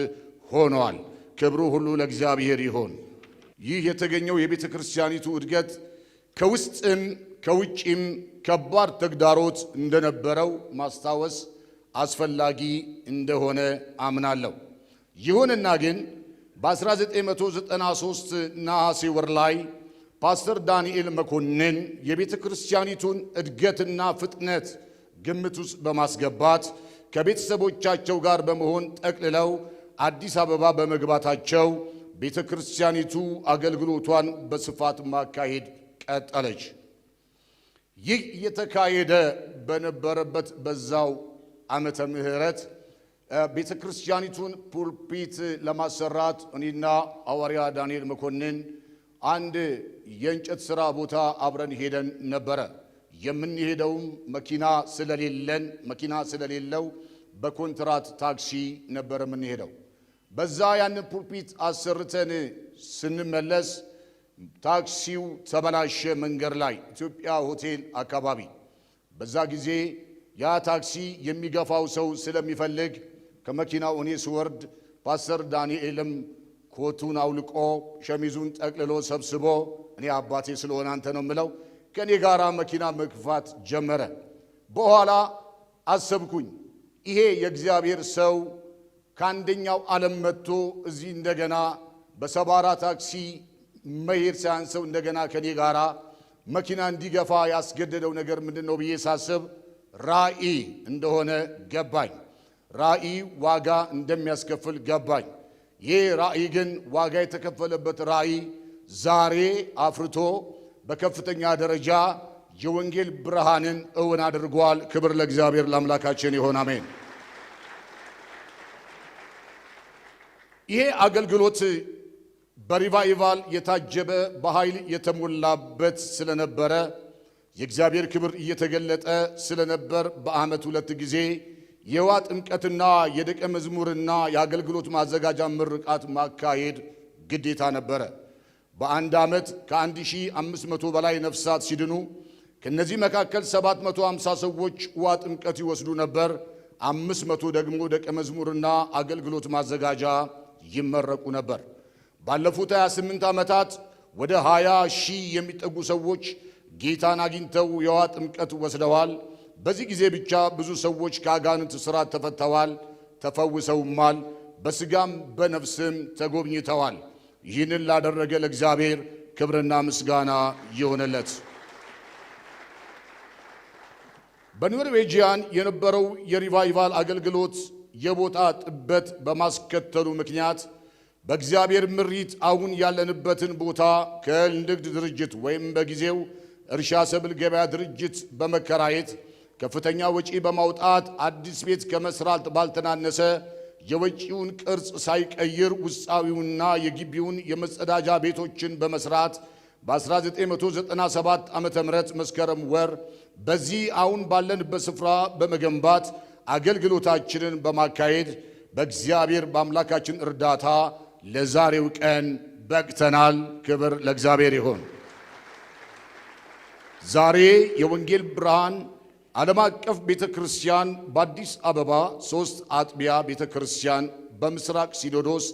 ሆኗል። ክብሩ ሁሉ ለእግዚአብሔር ይሁን። ይህ የተገኘው የቤተ ክርስቲያኒቱ እድገት ከውስጥም ከውጭም ከባድ ተግዳሮት እንደነበረው ማስታወስ አስፈላጊ እንደሆነ አምናለሁ። ይሁንና ግን በ1993 ነሐሴ ወር ላይ ፓስተር ዳንኤል መኮንን የቤተ ክርስቲያኒቱን እድገትና ፍጥነት ግምት ውስጥ በማስገባት ከቤተሰቦቻቸው ጋር በመሆን ጠቅልለው አዲስ አበባ በመግባታቸው ቤተ ክርስቲያኒቱ አገልግሎቷን በስፋት ማካሄድ ቀጠለች። ይህ እየተካሄደ በነበረበት በዛው ዓመተ ምህረት ቤተ ክርስቲያኒቱን ፑልፒት ለማሰራት እኔና ሐዋርያ ዳንኤል መኮንን አንድ የእንጨት ሥራ ቦታ አብረን ሄደን ነበረ። የምንሄደውም መኪና ስለሌለው በኮንትራት ታክሲ ነበር የምንሄደው። በዛ ያንን ፑልፒት አሰርተን ስንመለስ ታክሲው ተበላሸ። መንገድ ላይ ኢትዮጵያ ሆቴል አካባቢ በዛ ጊዜ ያ ታክሲ የሚገፋው ሰው ስለሚፈልግ ከመኪናው እኔ ስወርድ ፓስተር ዳንኤልም ኮቱን አውልቆ ሸሚዙን ጠቅልሎ ሰብስቦ እኔ አባቴ ስለሆነ አንተ ነው የምለው ከኔ ጋራ መኪና መግፋት ጀመረ። በኋላ አሰብኩኝ ይሄ የእግዚአብሔር ሰው ከአንደኛው ዓለም መጥቶ እዚህ እንደገና በሰባራ ታክሲ መሄድ ሳያንሰው እንደገና ከኔ ጋራ መኪና እንዲገፋ ያስገደደው ነገር ምንድነው ብዬ ሳስብ ራእይ እንደሆነ ገባኝ። ራእይ ዋጋ እንደሚያስከፍል ገባኝ። ይህ ራእይ ግን ዋጋ የተከፈለበት ራእይ ዛሬ አፍርቶ በከፍተኛ ደረጃ የወንጌል ብርሃንን እውን አድርጓል። ክብር ለእግዚአብሔር ለአምላካችን ይሁን፣ አሜን። ይሄ አገልግሎት በሪቫይቫል የታጀበ በኃይል የተሞላበት ስለነበረ የእግዚአብሔር ክብር እየተገለጠ ስለነበር በዓመት 2 ጊዜ የውሃ ጥምቀትና የደቀ መዝሙርና የአገልግሎት ማዘጋጃ ምርቃት ማካሄድ ግዴታ ነበረ። በአንድ ዓመት ከ1500 በላይ ነፍሳት ሲድኑ ከነዚህ መካከል 750 ሰዎች ውሃ ጥምቀት ይወስዱ ነበር። 500 ደግሞ ደቀ መዝሙርና አገልግሎት ማዘጋጃ ይመረቁ ነበር። ባለፉት 28 ዓመታት ወደ 20 ሺህ የሚጠጉ ሰዎች ጌታን አግኝተው የውሃ ጥምቀት ወስደዋል። በዚህ ጊዜ ብቻ ብዙ ሰዎች ከአጋንንት ሥርዓት ተፈተዋል፣ ተፈውሰውማል፣ በሥጋም በነፍስም ተጎብኝተዋል። ይህንን ላደረገ ለእግዚአብሔር ክብርና ምስጋና ይሆንለት። በኖርዌጂያን የነበረው የሪቫይቫል አገልግሎት የቦታ ጥበት በማስከተሉ ምክንያት በእግዚአብሔር ምሪት አሁን ያለንበትን ቦታ ከንግድ ድርጅት ወይም በጊዜው እርሻ ሰብል ገበያ ድርጅት በመከራየት ከፍተኛ ወጪ በማውጣት አዲስ ቤት ከመስራት ባልተናነሰ የወጪውን ቅርጽ ሳይቀይር ውስጣዊውና የግቢውን የመጸዳጃ ቤቶችን በመስራት በ1997 ዓመተ ምህረት መስከረም ወር በዚህ አሁን ባለንበት ስፍራ በመገንባት አገልግሎታችንን በማካሄድ በእግዚአብሔር በአምላካችን እርዳታ ለዛሬው ቀን በቅተናል። ክብር ለእግዚአብሔር ይሁን። ዛሬ የወንጌል ብርሃን ዓለም አቀፍ ቤተክርስቲያን በአዲስ አበባ 3 አጥቢያ ቤተክርስቲያን፣ በምስራቅ ሲኖዶስ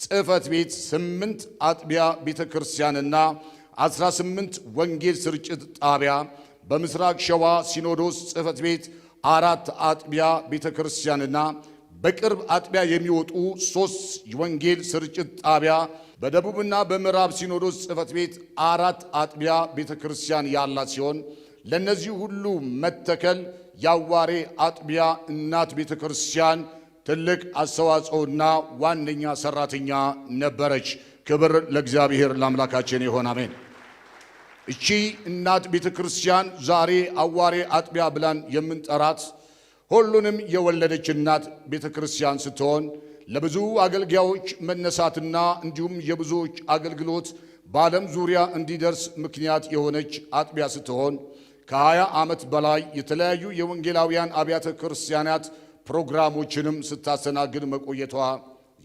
ጽሕፈት ቤት 8 አጥቢያ ቤተክርስቲያንና 18 ወንጌል ስርጭት ጣቢያ፣ በምስራቅ ሸዋ ሲኖዶስ ጽሕፈት ቤት 4 አጥቢያ ቤተክርስቲያንና በቅርብ አጥቢያ የሚወጡ 3 ወንጌል ስርጭት ጣቢያ፣ በደቡብና በምዕራብ ሲኖዶስ ጽሕፈት ቤት 4 አጥቢያ ቤተክርስቲያን ያላት ሲሆን ለነዚህ ሁሉ መተከል ያዋሬ አጥቢያ እናት ቤተክርስቲያን ትልቅ አስተዋጽኦና ዋነኛ ሰራተኛ ነበረች። ክብር ለእግዚአብሔር ለአምላካችን ይሁን፣ አሜን። እቺ እናት ቤተክርስቲያን ዛሬ አዋሬ አጥቢያ ብላን የምንጠራት ሁሉንም የወለደች እናት ቤተክርስቲያን ስትሆን ለብዙ አገልጋዮች መነሳትና እንዲሁም የብዙዎች አገልግሎት በዓለም ዙሪያ እንዲደርስ ምክንያት የሆነች አጥቢያ ስትሆን ከ20 ዓመት በላይ የተለያዩ የወንጌላውያን አብያተ ክርስቲያናት ፕሮግራሞችንም ስታስተናግድ መቆየቷ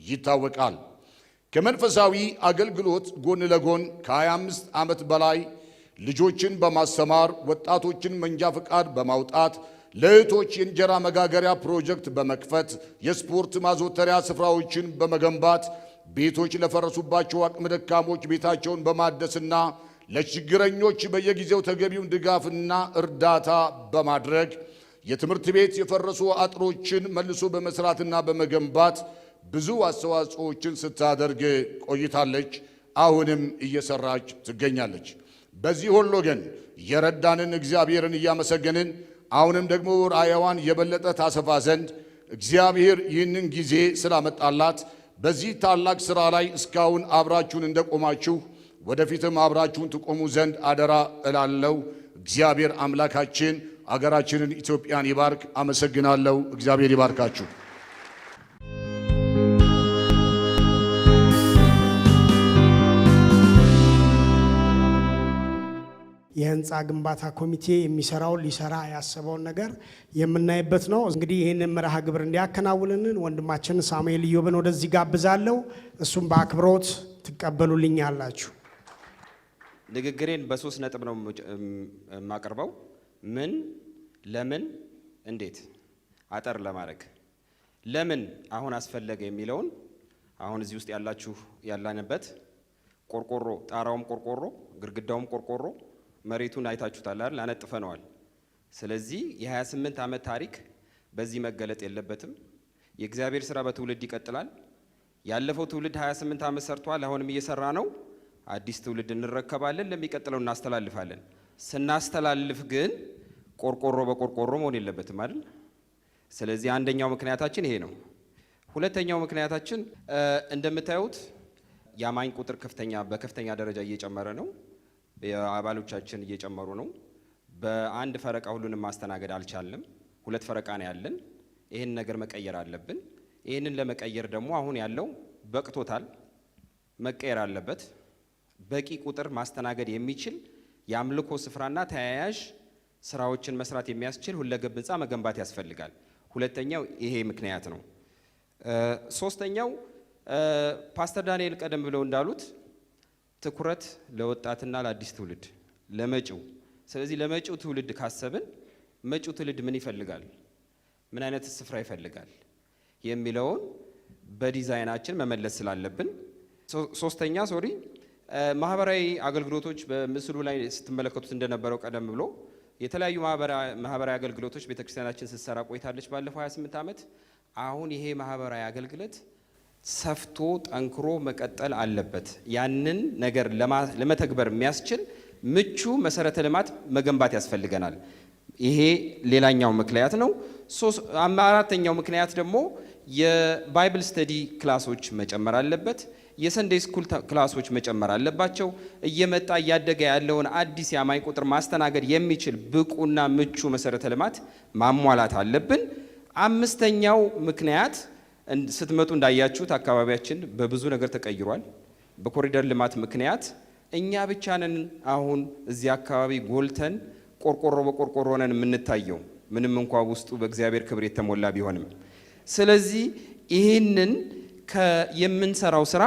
ይታወቃል። ከመንፈሳዊ አገልግሎት ጎን ለጎን ከ25 ዓመት በላይ ልጆችን በማስተማር ወጣቶችን መንጃ ፈቃድ በማውጣት ለእህቶች የእንጀራ መጋገሪያ ፕሮጀክት በመክፈት የስፖርት ማዘውተሪያ ስፍራዎችን በመገንባት ቤቶች ለፈረሱባቸው አቅመ ደካሞች ቤታቸውን በማደስና ለችግረኞች በየጊዜው ተገቢውን ድጋፍና እርዳታ በማድረግ የትምህርት ቤት የፈረሱ አጥሮችን መልሶ በመስራትና በመገንባት ብዙ አስተዋጽኦችን ስታደርግ ቆይታለች። አሁንም እየሰራች ትገኛለች። በዚህ ሁሉ ግን የረዳንን እግዚአብሔርን እያመሰገንን አሁንም ደግሞ ራእይዋን የበለጠ ታሰፋ ዘንድ እግዚአብሔር ይህንን ጊዜ ስላመጣላት በዚህ ታላቅ ሥራ ላይ እስካሁን አብራችሁን እንደቆማችሁ ወደፊትም አብራችሁን ትቆሙ ዘንድ አደራ እላለሁ። እግዚአብሔር አምላካችን አገራችንን ኢትዮጵያን ይባርክ። አመሰግናለሁ። እግዚአብሔር ይባርካችሁ። የህንፃ ግንባታ ኮሚቴ የሚሰራውን ሊሰራ ያሰበውን ነገር የምናይበት ነው። እንግዲህ ይህንን መርሃ ግብር እንዲያከናውንልን ወንድማችን ሳሙኤል ኢዮብን ወደዚህ ጋብዛለሁ። እሱም በአክብሮት ትቀበሉልኛላችሁ። ንግግሬን በ3 ነጥብ ነው የማቀርበው። ምን፣ ለምን፣ እንዴት። አጠር ለማድረግ ለምን አሁን አስፈለገ የሚለውን አሁን እዚህ ውስጥ ያላችሁ ያላንበት ቆርቆሮ፣ ጣራውም ቆርቆሮ፣ ግድግዳውም ቆርቆሮ፣ መሬቱን አይታችሁታል አይደል? አነጥፈነዋል። ስለዚህ የ28 ዓመት ታሪክ በዚህ መገለጥ የለበትም። የእግዚአብሔር ሥራ በትውልድ ይቀጥላል። ያለፈው ትውልድ 28 ዓመት ሰርቷል። አሁንም እየሰራ ነው። አዲስ ትውልድ እንረከባለን፣ ለሚቀጥለው እናስተላልፋለን። ስናስተላልፍ ግን ቆርቆሮ በቆርቆሮ መሆን የለበትም አይደል? ስለዚህ አንደኛው ምክንያታችን ይሄ ነው። ሁለተኛው ምክንያታችን እንደምታዩት የአማኝ ቁጥር በከፍተኛ ደረጃ እየጨመረ ነው። የአባሎቻችን እየጨመሩ ነው። በአንድ ፈረቃ ሁሉንም ማስተናገድ አልቻልንም። 2 ፈረቃ ነው ያለን። ይህን ነገር መቀየር አለብን። ይህንን ለመቀየር ደግሞ አሁን ያለው በቅቶታል፣ መቀየር አለበት። በቂ ቁጥር ማስተናገድ የሚችል የአምልኮ ስፍራና ተያያዥ ስራዎችን መስራት የሚያስችል ሁለገብ ህንፃ መገንባት ያስፈልጋል። ሁለተኛው ይሄ ምክንያት ነው። ሶስተኛው ፓስተር ዳንኤል ቀደም ብለው እንዳሉት ትኩረት ለወጣትና ለአዲስ ትውልድ ለመጪው። ስለዚህ ለመጪው ትውልድ ካሰብን መጪው ትውልድ ምን ይፈልጋል፣ ምን አይነት ስፍራ ይፈልጋል የሚለውን በዲዛይናችን መመለስ ስላለብን። ሶስተኛ ማህበራዊ አገልግሎቶች በምስሉ ላይ ስትመለከቱት እንደነበረው ቀደም ብሎ የተለያዩ ማህበራዊ አገልግሎቶች ቤተክርስቲያናችን ስትሰራ ቆይታለች ባለፈው 28 ዓመት። አሁን ይሄ ማህበራዊ አገልግሎት ሰፍቶ ጠንክሮ መቀጠል አለበት። ያንን ነገር ለመተግበር የሚያስችል ምቹ መሰረተ ልማት መገንባት ያስፈልገናል። ይሄ ሌላኛው ምክንያት ነው። አራተኛው ምክንያት ደግሞ የባይብል ስተዲ ክላሶች መጨመር አለበት። የሰንዴይ ስኩል ክላሶች መጨመር አለባቸው። እየመጣ እያደገ ያለውን አዲስ የአማኝ ቁጥር ማስተናገድ የሚችል ብቁና ምቹ መሰረተ ልማት ማሟላት አለብን። አምስተኛው ምክንያት ስትመጡ እንዳያችሁት አካባቢያችን በብዙ ነገር ተቀይሯል። በኮሪደር ልማት ምክንያት እኛ ብቻ ነን አሁን እዚህ አካባቢ ጎልተን ቆርቆሮ በቆርቆሮ ነን የምንታየው፣ ምንም እንኳ ውስጡ በእግዚአብሔር ክብር የተሞላ ቢሆንም። ስለዚህ ይህንን የምንሰራው ስራ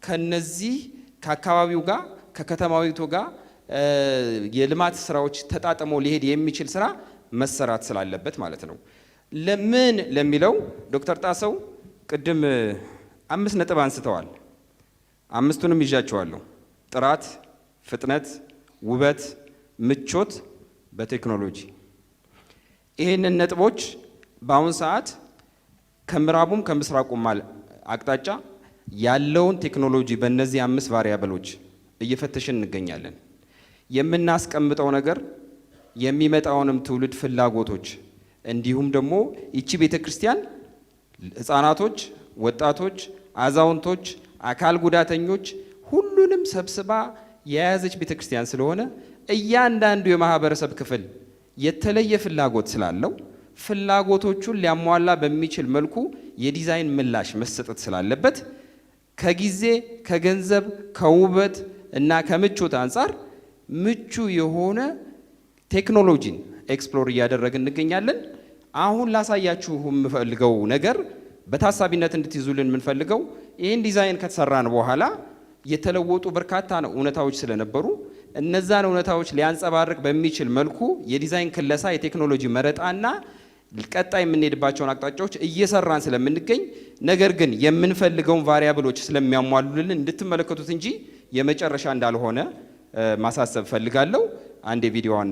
ከነዚህ ከአካባቢው ጋር ከከተማዊቱ ጋር የልማት ስራዎች ተጣጥሞ ሊሄድ የሚችል ስራ መሰራት ስላለበት ማለት ነው። ለምን ለሚለው ዶክተር ጣሰው ቅድም 5 ነጥብ አንስተዋል። 5ቱንም ይዣቸዋለሁ። ጥራት፣ ፍጥነት፣ ውበት፣ ምቾት በቴክኖሎጂ። ይህንን ነጥቦች በአሁን ሰዓት ከምዕራቡም ከምስራቁም አቅጣጫ ያለውን ቴክኖሎጂ በእነዚህ 5 ቫሪያብሎች እየፈተሽን እንገኛለን። የምናስቀምጠው ነገር የሚመጣውንም ትውልድ ፍላጎቶች እንዲሁም ደግሞ ይቺ ቤተክርስቲያን ህፃናቶች፣ ወጣቶች፣ አዛውንቶች፣ አካል ጉዳተኞች ሁሉንም ሰብስባ የያዘች ቤተክርስቲያን ስለሆነ እያንዳንዱ የማህበረሰብ ክፍል የተለየ ፍላጎት ስላለው ፍላጎቶቹን ሊያሟላ በሚችል መልኩ የዲዛይን ምላሽ መሰጠት ስላለበት ከጊዜ ከገንዘብ ከውበት እና ከምቾት አንጻር ምቹ የሆነ ቴክኖሎጂን ኤክስፕሎር እያደረግን እንገኛለን። አሁን ላሳያችሁ የምፈልገው ነገር በታሳቢነት እንድትይዙልን የምንፈልገው ይህን ዲዛይን ከተሰራን በኋላ የተለወጡ በርካታ እውነታዎች ስለነበሩ እነዛን እውነታዎች ሊያንጸባርቅ በሚችል መልኩ የዲዛይን ክለሳ፣ የቴክኖሎጂ መረጣና ቀጣይ የምንሄድባቸውን አቅጣጫዎች እየሰራን ስለምንገኝ ነገር ግን የምንፈልገውን ቫሪያብሎች ስለሚያሟሉልን እንድትመለከቱት እንጂ የመጨረሻ እንዳልሆነ ማሳሰብ ፈልጋለሁ። አንድ ቪዲዮዋን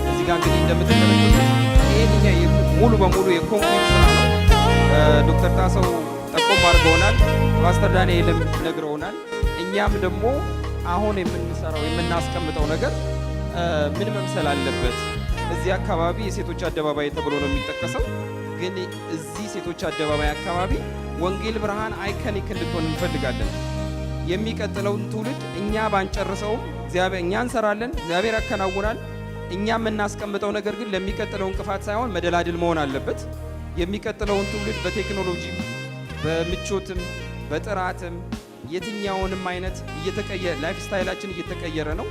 እዚህ ጋር እንግዲህ እንደምትመለከቱት ይሄ ሙሉ በሙሉ የኮንክሪት ስራ ነው። ዶክተር ጣሰው ጠቆም አድርገውናል፣ ፓስተር ዳንኤልም ነግረውናል። እኛም ደግሞ አሁን የምንሰራው የምናስቀምጠው ነገር ምን መምሰል አለበት? እዚህ አካባቢ የሴቶች አደባባይ ተብሎ ነው የሚጠቀሰው። ግን እዚህ ሴቶች አደባባይ አካባቢ ወንጌል ብርሃን አይከኒክ እንድትሆን እንፈልጋለን። የሚቀጥለውን ትውልድ እኛ ባንጨርሰውም እኛ እንሰራለን፣ እግዚአብሔር ያከናውናል። እኛ የምናስቀምጠው ነገር ግን ለሚቀጥለው እንቅፋት ሳይሆን መደላድል መሆን አለበት። የሚቀጥለውን ትውልድ በቴክኖሎጂም በምቾትም በጥራትም የትኛውንም አይነት ላይፍ ስታይላችን እየተቀየረ ነው።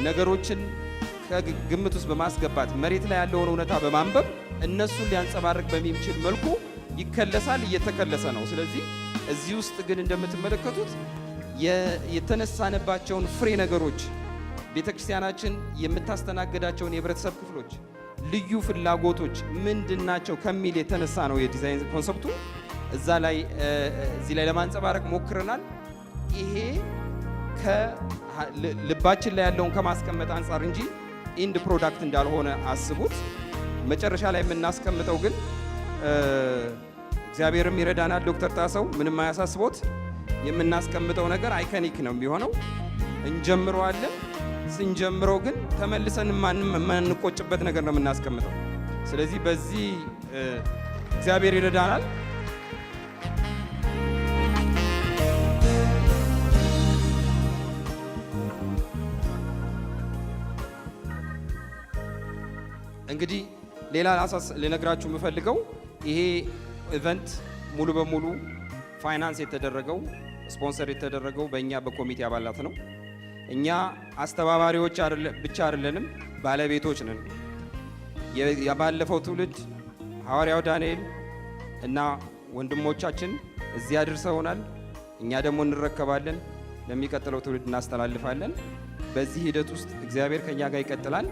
ነገሮችን ከግምት ውስጥ በማስገባት መሬት ላይ ያለውን እውነታ በማንበብ እነሱን ሊያንጸባርቅ በሚችል መልኩ ይከለሳል፣ እየተከለሰ ነው። ስለዚህ እዚህ ውስጥ ግን እንደምትመለከቱት የተነሳንባቸውን ፍሬ ነገሮች ቤተክርስቲያናችን የምታስተናግዳቸውን የህብረተሰብ ክፍሎች ልዩ ፍላጎቶች ምንድናቸው ከሚል የተነሳ ነው የዲዛይን ኮንሰፕቱ እዚህ ላይ ለማንጸባረቅ ሞክረናል። ይሄ ልባችን ላይ ያለውን ከማስቀመጥ አንጻር እንጂ ኢንድ ፕሮዳክት እንዳልሆነ አስቡት። መጨረሻ ላይ የምናስቀምጠው ግን እግዚአብሔርም ይረዳናል። ዶክተር ጣሰው ምንም አያሳስቦት፣ የምናስቀምጠው ነገር አይከኒክ ነው የሚሆነው። እንጀምረዋለን። ስንጀምረው ግን ተመልሰን የማንቆጭበት ነገር ነው የምናስቀምጠው። ስለዚህ በዚህ እግዚአብሔር ይረዳናል። እንግዲህ ሌላ ልነግራችሁ የምፈልገው ይሄ ኢቨንት ሙሉ በሙሉ ፋይናንስ የተደረገው ስፖንሰር የተደረገው በእኛ በኮሚቴ አባላት ነው። እኛ አስተባባሪዎች ብቻ አይደለንም፣ ባለቤቶች ነን። የባለፈው ትውልድ ሐዋርያው ዳንኤል እና ወንድሞቻችን እዚህ አድርሰውናል። እኛ ደግሞ እንረከባለን፣ ለሚቀጥለው ትውልድ እናስተላልፋለን። በዚህ ሂደት ውስጥ እግዚአብሔር ከኛ ጋር ይቀጥላል።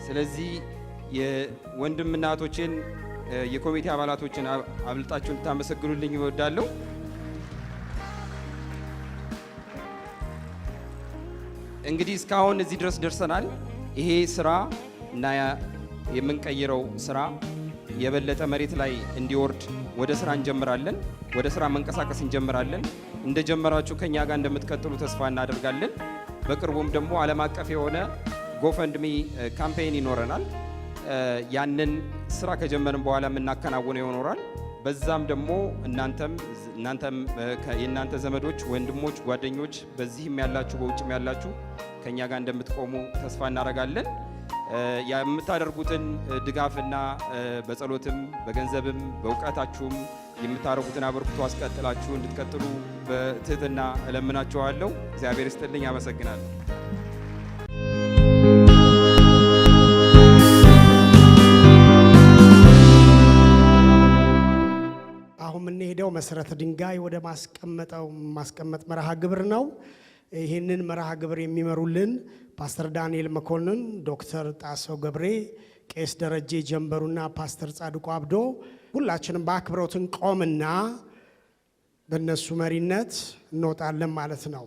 ስለዚህ የወንድም እናቶችን የኮሚቴ አባላቶችን አብልጣችሁ እንድታመሰግኑልኝ እወዳለሁ። እንግዲህ እስካሁን እዚህ ድረስ ደርሰናል። ይሄ ስራ እና የምንቀይረው ስራ የበለጠ መሬት ላይ እንዲወርድ ወደ ስራ እንጀምራለን። ወደ ስራ መንቀሳቀስ እንጀምራለን። እንደጀመራችሁ ከኛ ጋር እንደምትቀጥሉ ተስፋ እናደርጋለን። በቅርቡም ደግሞ ዓለም አቀፍ የሆነ ጎፈንድሚ ካምፔይን ይኖረናል። ያንን ስራ ከጀመርን በኋላ የምናከናውነው ይኖራል። በዛም ደግሞ እናንተም የእናንተ ዘመዶች፣ ወንድሞች፣ ጓደኞች በዚህም ያላችሁ በውጭም ያላችሁ ከኛ ጋር እንደምትቆሙ ተስፋ እናደርጋለን። የምታደርጉትን ድጋፍና በጸሎትም በገንዘብም በእውቀታችሁም የምታደርጉትን አበርክቶ አስቀጥላችሁ እንድትቀጥሉ በትህትና እለምናችኋለሁ። እግዚአብሔር ይስጥልኝ። አመሰግናለሁ። አሁን የምንሄደው መሰረተ ድንጋይ ወደ ማስቀመጥ መርሃ ግብር ነው። ይህንን መርሃ ግብር የሚመሩልን ፓስተር ዳንኤል መኮንን፣ ዶክተር ጣሰው ገብሬ፣ ቄስ ደረጀ ጀንበሩና ፓስተር ጻድቁ አብዶ ሁላችንም በአክብሮት እንቆምና በእነሱ መሪነት እንወጣለን ማለት ነው።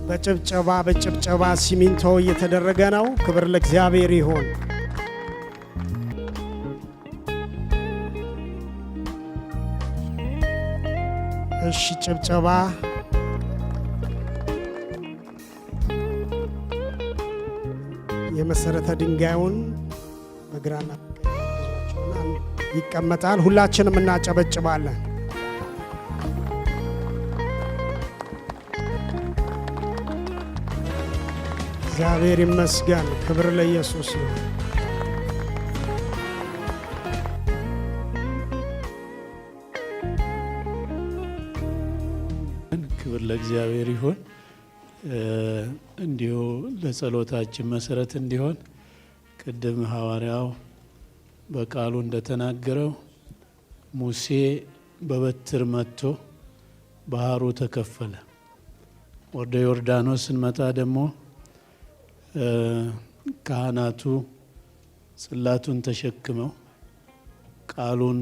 በጭብጨባ ሲሚንቶ እየተደረገ ነው። ክብር ለእግዚአብሔር ይሁን። እሺ፣ ጭብጨባ የመሰረተ ድንጋዩን በግራና ይቀመጣል። ሁላችንም እናጨበጭባለን። እግዚአብሔር ይመስገን። ክብር ለኢየሱስ ይሁን። ክብር ለእግዚአብሔር ይሁን። እንዲሁ ለጸሎታችን መሰረት እንዲሆን ቅድም ሐዋርያው በቃሉ እንደተናገረው ሙሴ በበትር መጥቶ ባህሩ ተከፈለ። ወደ ዮርዳኖስ ስንመጣ ደግሞ ካህናቱ ጽላቱን ተሸክመው ቃሉን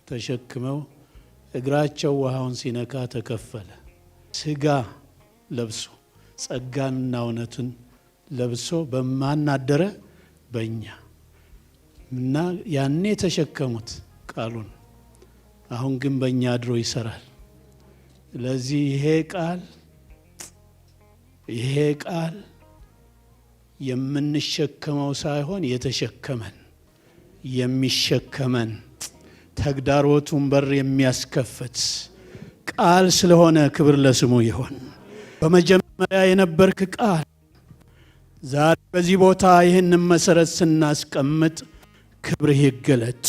ተሸክመው እግራቸው ውሃውን ሲነካ ተከፈለ። ስጋ ለብሶ ጸጋንና እውነትን ለብሶ በማን አደረ? በእኛ እና ያኔ ተሸከሙት ቃሉን። አሁን ግን በእኛ አድሮ ይሰራል። ስለዚህ ይሄ ቃል የምንሸከመው ሳይሆን የተሸከመን የሚሸከመን ተግዳሮቱን በር የሚያስከፍት ቃል ስለሆነ ክብር ለስሙ ይሁን። በመጀመሪያ የነበርክ ቃል ዛሬ በዚህ ቦታ ይህንን መሰረት ስናስቀምጥ ክብርህ ይገለጥ።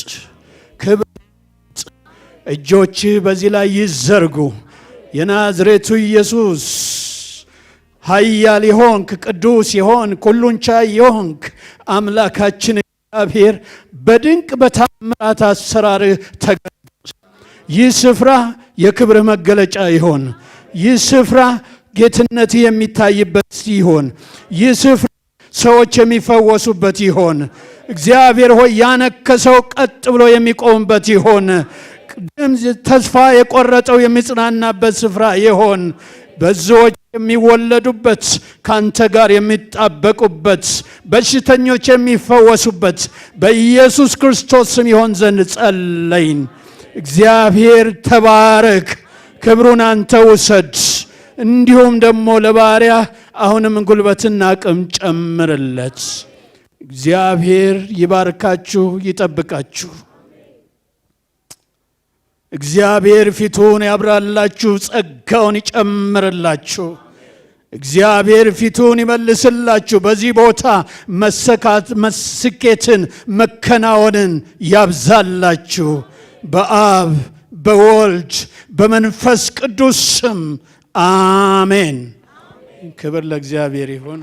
እጆችህ በዚህ ላይ ይዘርጉ። የናዝሬቱ ኢየሱስ ኃያል የሆንክ ቅዱስ የሆንክ ሁሉን ቻይ የሆንክ አምላካችን እግዚአብሔር በድንቅ በታምራት አሰራርህ ተገለጥ። ይህ ስፍራ የክብርህ መገለጫ ይሆን። ይህ ስፍራ ጌትነት የሚታይበት ይሆን። ይህ ስፍራ ሰዎች የሚፈወሱበት ይሆን። እግዚአብሔር ሆይ ያነከሰው ቀጥ ብሎ የሚቆምበት ይሆን። ተስፋ የቆረጠው የሚጽናናበት ስፍራ ይሆን። ብዙዎች የሚወለዱበት ካንተ ጋር የሚጣበቁበት በሽተኞች የሚፈወሱበት በኢየሱስ ክርስቶስ ስም ይሆን ዘንድ ጸለይን። እግዚአብሔር ተባረክ። ክብሩን አንተ ውሰድ። እንዲሁም ደግሞ ለባሪያ አሁንም ጉልበትና አቅም ጨምርለት። እግዚአብሔር ይባርካችሁ፣ ይጠብቃችሁ። እግዚአብሔር ፊቱን ያብራላችሁ፣ ጸጋውን ይጨምርላችሁ። እግዚአብሔር ፊቱን ይመልስላችሁ። በዚህ ቦታ ስኬትን መከናወንን ያብዛላችሁ። በአብ በወልድ በመንፈስ ቅዱስ ስም አሜን። ክብር ለእግዚአብሔር ይሁን።